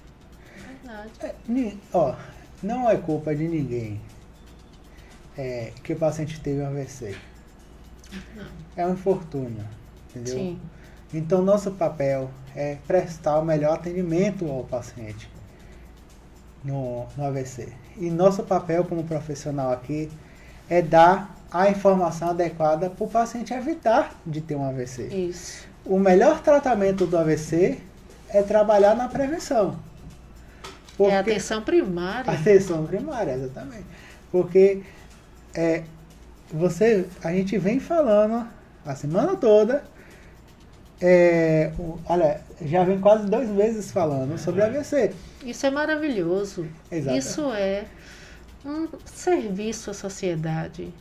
Verdade. Não é culpa de ninguém que o paciente teve um AVC. É um infortúnio, entendeu? Sim, Então, nosso papel é prestar o melhor atendimento ao paciente no AVC. E nosso papel como profissional aqui é dar a informação adequada para o paciente evitar de ter um AVC. isso. O melhor tratamento do AVC é trabalhar na prevenção. É a atenção primária. Atenção primária, exatamente. Porque a gente vem falando a semana toda, olha, já vem quase 2 meses falando sobre AVC. Isso é maravilhoso. Exato. Isso é um serviço à sociedade.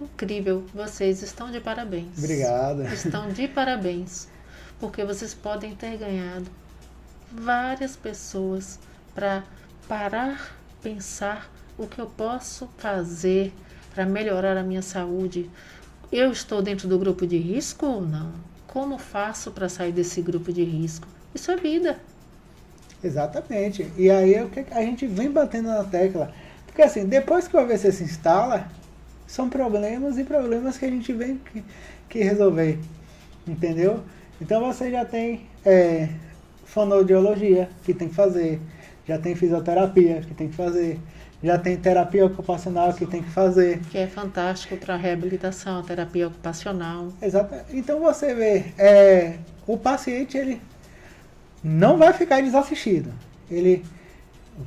Incrível. Vocês estão de parabéns. Obrigado. Estão de parabéns. Porque vocês podem ter ganhado várias pessoas para parar, pensar o que eu posso fazer para melhorar a minha saúde. Eu estou dentro do grupo de risco ou não? Como faço para sair desse grupo de risco? Isso é vida. Exatamente. E aí é o que a gente vem batendo na tecla. Porque assim, depois que o AVC se instala, são problemas e problemas que a gente vem que resolver. Entendeu? Então você já tem fonoaudiologia que tem que fazer, já tem fisioterapia que tem que fazer, já tem terapia ocupacional que tem que fazer. Que é fantástico para reabilitação, terapia ocupacional. Exato. Então você vê, o paciente ele não vai ficar desassistido. Ele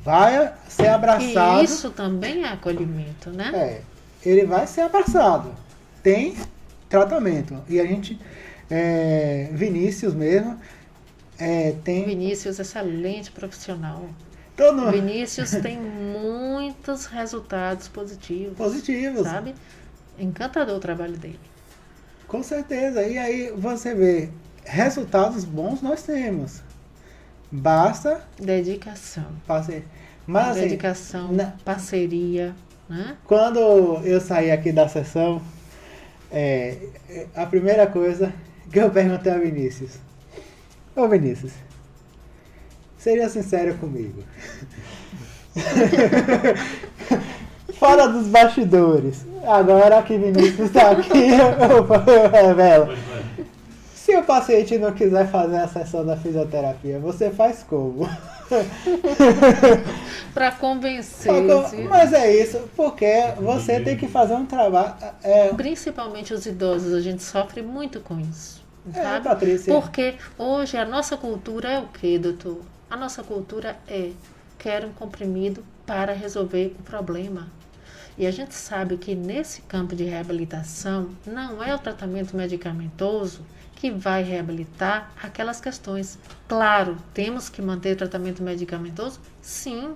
vai ser abraçado. E isso também é acolhimento, né? Ele vai ser abraçado. Tem tratamento. E a gente, Vinícius mesmo, tem Vinícius, excelente profissional. todo Vinícius tem muitos resultados positivos. positivos. Sabe? Encantador o trabalho dele. Com certeza. E aí você vê, resultados bons nós temos. Basta Dedicação. paciente. Mas assim, Dedicação, parceria, né? quando eu saí aqui da sessão, a primeira coisa que eu perguntei a Vinícius: Ô Vinícius, seja sincero comigo. Fora dos bastidores. Agora que Vinícius está aqui, eu revelo. Se o paciente não quiser fazer a sessão da fisioterapia, você faz como? Para convencer. Mas é isso, porque você tem que fazer um trabalho. Principalmente os idosos, a gente sofre muito com isso. Sabe? Patrícia. Porque hoje a nossa cultura é o quê, doutor? A nossa cultura é: quero um comprimido para resolver o problema. E a gente sabe que nesse campo de reabilitação não é o tratamento medicamentoso que vai reabilitar aquelas questões. Claro, temos que manter o tratamento medicamentoso? Sim,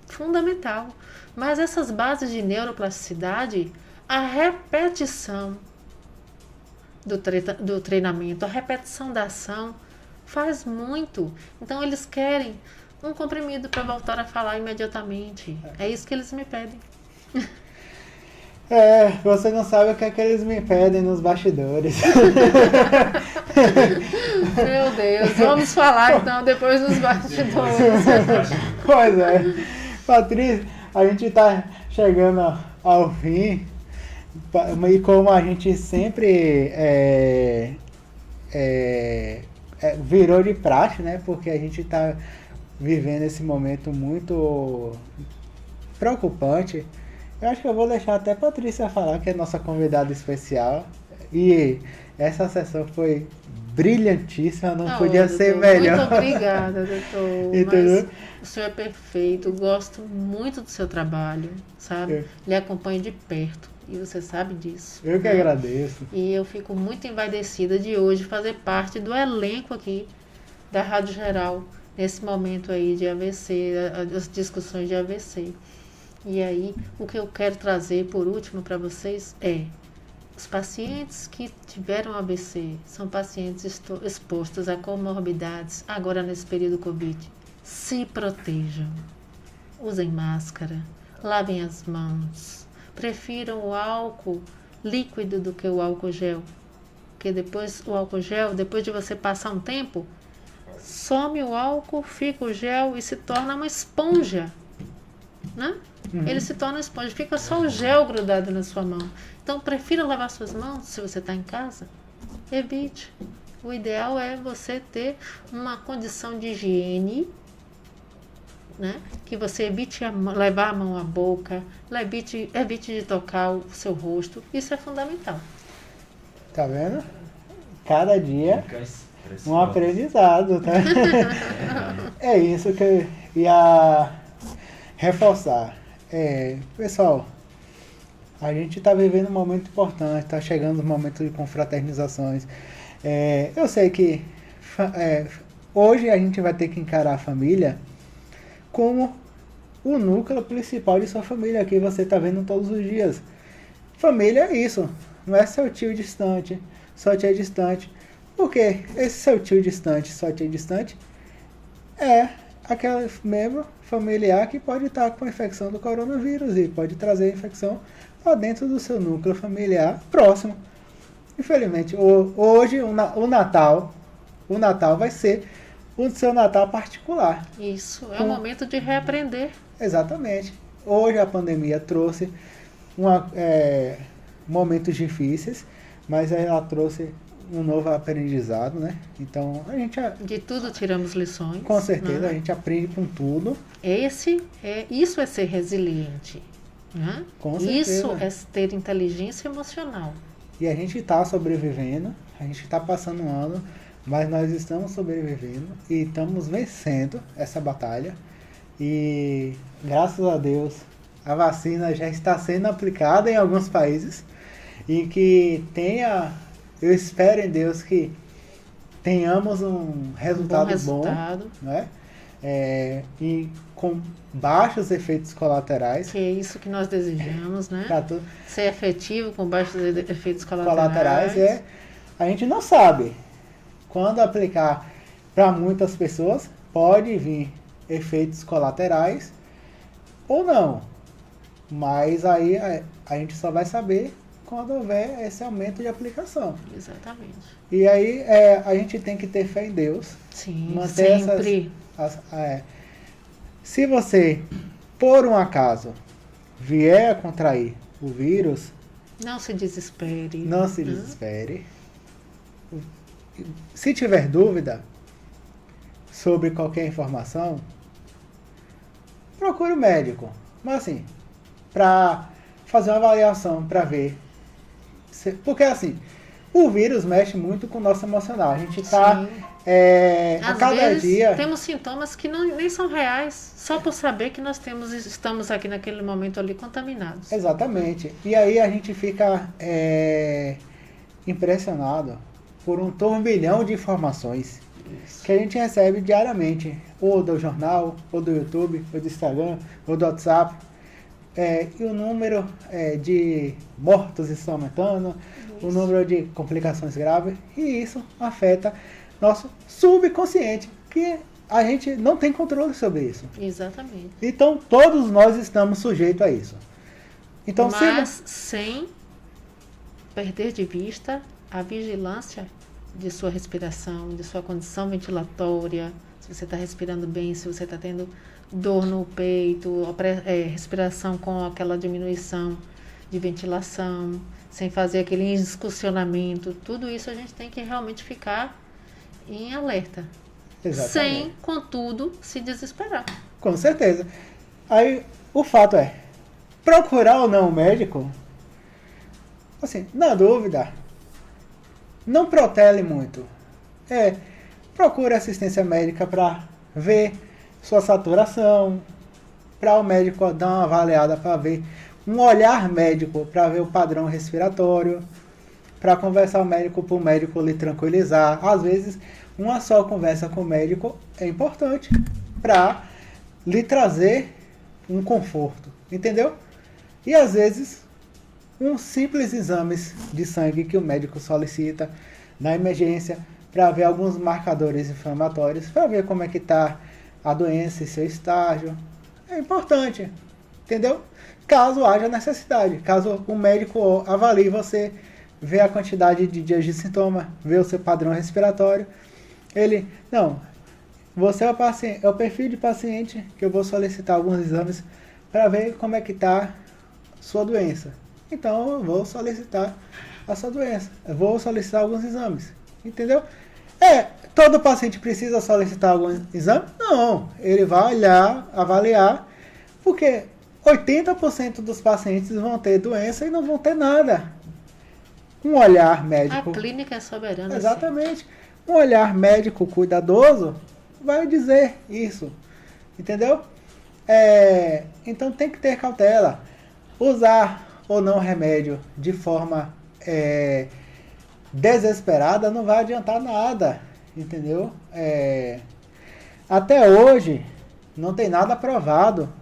fundamental. Mas essas bases de neuroplasticidade, a repetição do treinamento, a repetição da ação faz muito. Então eles querem um comprimido para voltar a falar imediatamente. É isso que eles me pedem. Você não sabe o que é que eles me pedem nos bastidores. Meu Deus, vamos falar então depois dos bastidores. Pois é. Patrícia, a gente tá chegando ao fim. E como a gente sempre virou de praxe, né? Porque a gente tá vivendo esse momento muito preocupante. Eu acho que eu vou deixar até a Patrícia falar, que é nossa convidada especial. E essa sessão foi brilhantíssima, não podia ser doutor, melhor. Muito obrigada, doutor. Entendeu? Mas o senhor é perfeito, gosto muito do seu trabalho, sabe? Lhe acompanho de perto e você sabe disso. Eu que agradeço. E eu fico muito envaidecida de hoje fazer parte do elenco aqui da Rádio Geral, nesse momento aí de AVC, as discussões de AVC. E aí, o que eu quero trazer por último para vocês é: os pacientes que tiveram AVC são pacientes expostos a comorbidades agora nesse período Covid. Se protejam, usem máscara, lavem as mãos, prefiram o álcool líquido do que o álcool gel, porque depois o álcool gel, depois de você passar um tempo, some o álcool, fica o gel e se torna uma esponja, né? Ele se torna esponja, fica só o gel grudado na sua mão. Então, prefira lavar suas mãos se você está em casa. Evite. O ideal é você ter uma condição de higiene, né? Que você evite levar a mão à boca, evite de tocar o seu rosto. Isso é fundamental. Tá vendo? Cada dia um aprendizado, tá? É isso que eu ia reforçar. Pessoal, a gente está vivendo um momento importante, está chegando o momento de confraternizações. Eu sei que hoje a gente vai ter que encarar a família como o núcleo principal de sua família, que você está vendo todos os dias. Família é isso, não é seu tio distante, sua tia distante. Porque esse seu tio distante, sua tia distante, é aquele membro familiar que pode estar com a infecção do coronavírus e pode trazer a infecção para dentro do seu núcleo familiar próximo. Infelizmente, hoje o Natal vai ser o seu Natal particular. Isso, é o momento de reaprender. Exatamente. Hoje a pandemia trouxe momentos difíceis, mas ela trouxe um novo aprendizado, né? Então, de tudo tiramos lições. Com certeza, né? A gente aprende com tudo. Isso é ser resiliente, né? Com certeza. Isso é ter inteligência emocional. E a gente está sobrevivendo, a gente está passando um ano, mas nós estamos sobrevivendo e estamos vencendo essa batalha. E, graças a Deus, a vacina já está sendo aplicada em alguns países e que eu espero em Deus que tenhamos um resultado bom, né? E com baixos efeitos colaterais. Que é isso que nós desejamos, né? Tá ser efetivo com baixos efeitos colaterais. A gente não sabe. Quando aplicar para muitas pessoas, pode vir efeitos colaterais ou não. Mas aí a gente só vai saber quando houver esse aumento de aplicação. Exatamente. E aí a gente tem que ter fé em Deus. Sim, sempre. Se você, por um acaso, vier a contrair o vírus, não se desespere. Não se desespere. Se tiver dúvida sobre qualquer informação, procure o médico. Mas assim, para fazer uma avaliação, para ver. Porque assim, o vírus mexe muito com o nosso emocional. A gente está a cada dia. Temos sintomas que nem são reais, só por saber que nós estamos aqui naquele momento ali contaminados. Exatamente. E aí a gente fica impressionado por um turbilhão de informações que a gente recebe diariamente, ou do jornal, ou do YouTube, ou do Instagram, ou do WhatsApp. E o número de mortos está aumentando, o número de complicações graves, e isso afeta nosso subconsciente, que a gente não tem controle sobre isso. Exatamente. Então, todos nós estamos sujeitos a isso. Então, mas sem perder de vista a vigilância de sua respiração, de sua condição ventilatória, se você está respirando bem, se você está tendo dor no peito, respiração com aquela diminuição de ventilação, sem fazer aquele excursionamento, tudo isso a gente tem que realmente ficar em alerta. Exatamente. Sem, contudo, se desesperar. Com certeza. Aí, o fato é, procurar ou não o médico, assim, na dúvida, não protele muito. Procure assistência médica para ver sua saturação, para o médico dar uma avaliada para ver, um olhar médico para ver o padrão respiratório, para conversar para o médico lhe tranquilizar. Às vezes, uma só conversa com o médico é importante para lhe trazer um conforto, entendeu? E às vezes, um simples exames de sangue que o médico solicita na emergência para ver alguns marcadores inflamatórios, para ver como é que está a doença e seu estágio, é importante, entendeu? Caso haja necessidade, caso o médico avalie você, vê a quantidade de dias de sintoma, vê o seu padrão respiratório, você é o perfil de paciente que eu vou solicitar alguns exames para ver como é que está sua doença. Então eu vou solicitar a sua doença, eu vou solicitar alguns exames, entendeu? Todo paciente precisa solicitar algum exame? Não, ele vai olhar, avaliar, porque 80% dos pacientes vão ter doença e não vão ter nada. Um olhar médico... A clínica é soberana. Exatamente. Um olhar médico cuidadoso vai dizer isso, entendeu? Então tem que ter cautela. Usar ou não remédio de forma desesperada não vai adiantar nada, entendeu? Até hoje não tem nada provado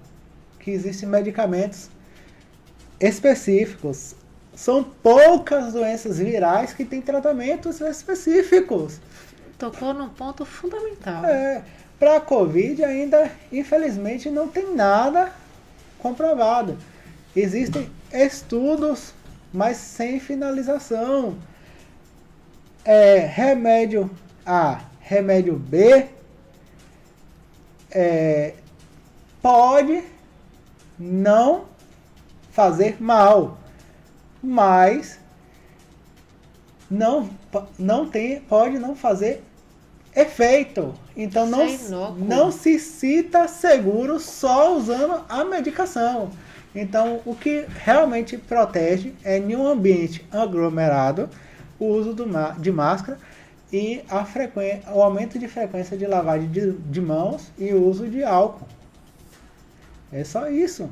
que existem medicamentos específicos. São poucas doenças virais que têm tratamentos específicos. Tocou num ponto fundamental. Para a Covid ainda, infelizmente, não tem nada comprovado. Existem estudos, mas sem finalização. Remédio A, remédio B, pode não fazer mal, mas pode não fazer efeito. Então não se cita seguro só usando a medicação. Então o que realmente protege é em um ambiente aglomerado o uso de máscara e o aumento de frequência de lavagem de mãos e o uso de álcool. É só isso.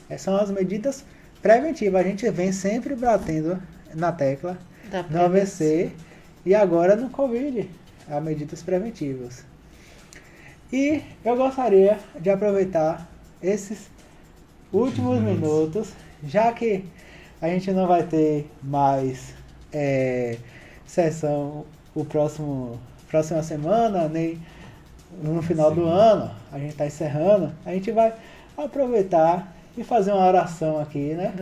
Essas são as medidas preventivas. A gente vem sempre batendo na tecla no AVC e agora no Covid, as medidas preventivas. E eu gostaria de aproveitar esses últimos minutos, já que a gente não vai ter mais sessão próxima semana, nem no final do ano, a gente está encerrando, a gente vai aproveitar e fazer uma oração aqui, né?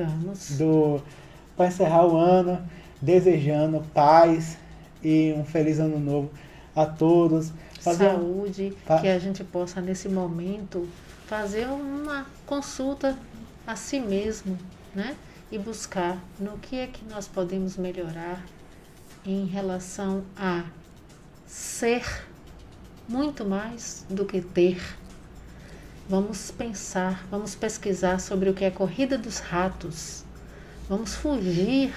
Para encerrar o ano, desejando paz e um feliz ano novo a todos. Saúde, que a gente possa nesse momento fazer uma consulta a si mesmo, né? E buscar no que é que nós podemos melhorar em relação a ser muito mais do que ter. Vamos pensar, vamos pesquisar sobre o que é a corrida dos ratos. Vamos fugir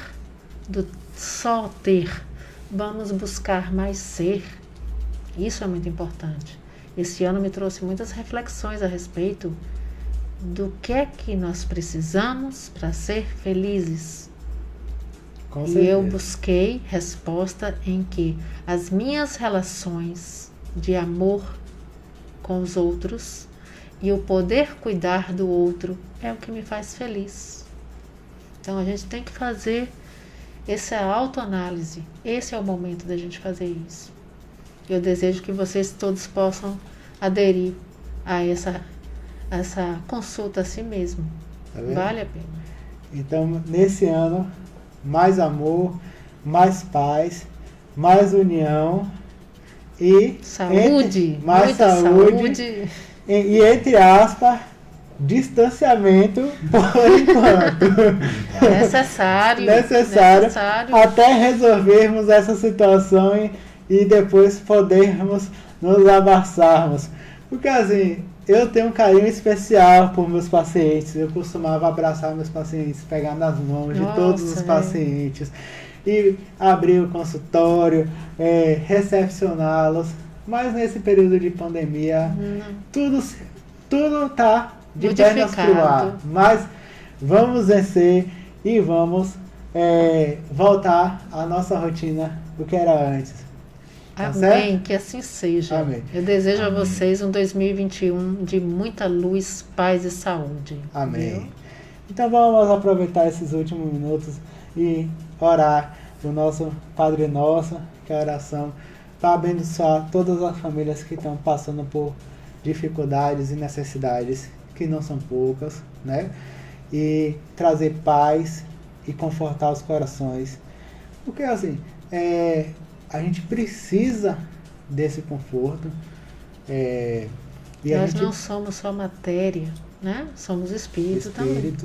do só ter. Vamos buscar mais ser. Isso é muito importante. Esse ano me trouxe muitas reflexões a respeito do que é que nós precisamos para ser felizes. Com e certeza. eu busquei resposta em que as minhas relações de amor com os outros e o poder cuidar do outro é o que me faz feliz. Então a gente tem que fazer essa autoanálise. Esse é o momento da gente fazer isso. Eu desejo que vocês todos possam aderir a essa consulta a si mesmo. Tá vendo? Vale a pena. Então, nesse ano, mais amor, mais paz, mais união e Saúde, mais muita saúde. E entre aspas, distanciamento por enquanto. Necessário até resolvermos essa situação e depois podermos nos abraçarmos. Porque assim, eu tenho um carinho especial por meus pacientes. Eu costumava abraçar meus pacientes, pegar nas mãos de todos os pacientes e abrir o consultório, recepcioná-los. Mas nesse período de pandemia, tudo está de pernas pro ar. Mas vamos vencer e vamos voltar à nossa rotina, o que era antes. Tá Amém, certo? que assim seja. Amém. Eu desejo a vocês um 2021 de muita luz, paz e saúde. Amém. Viu? Então vamos aproveitar esses últimos minutos e orar o nosso Padre Nosso, que é a oração, para abençoar todas as famílias que estão passando por dificuldades e necessidades, que não são poucas, né? E trazer paz e confortar os corações. Porque assim, a gente precisa desse conforto. E Nós não somos só matéria, né? Somos espíritos também.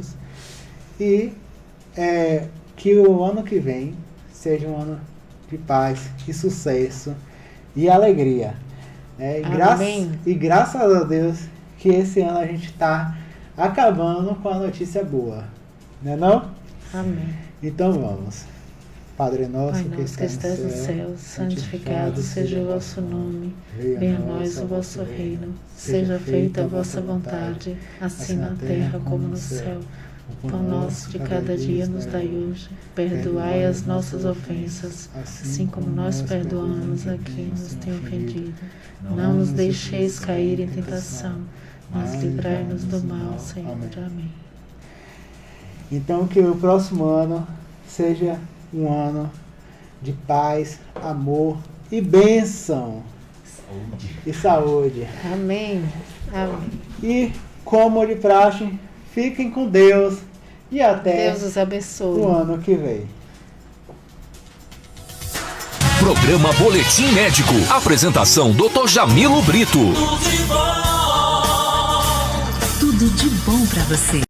E que o ano que vem seja um ano de paz e sucesso e alegria. E graças a Deus que esse ano a gente está acabando com a notícia boa. Não é não? Amém. Então vamos. Padre nosso Pai nosso que estás no céu, santificado seja o vosso nome. Venha a nós o vosso reino. Seja feita a vossa vontade, assim na terra como no céu. O pão nosso de cada dia nos dai hoje. Perdoai as nossas ofensas, assim como nós perdoamos a quem nos tem ofendido. Não nos deixeis cair em tentação, mas livrai-nos do mal, Senhor. Amém. Então que o próximo ano seja um ano de paz, amor e bênção. E saúde. Amém. Amém. E como de praxe, fiquem com Deus e até Deus os abençoe. o ano que vem. Programa Boletim Médico. Apresentação Dr. Jamilo Brito. Tudo de bom. Tudo de bom pra você.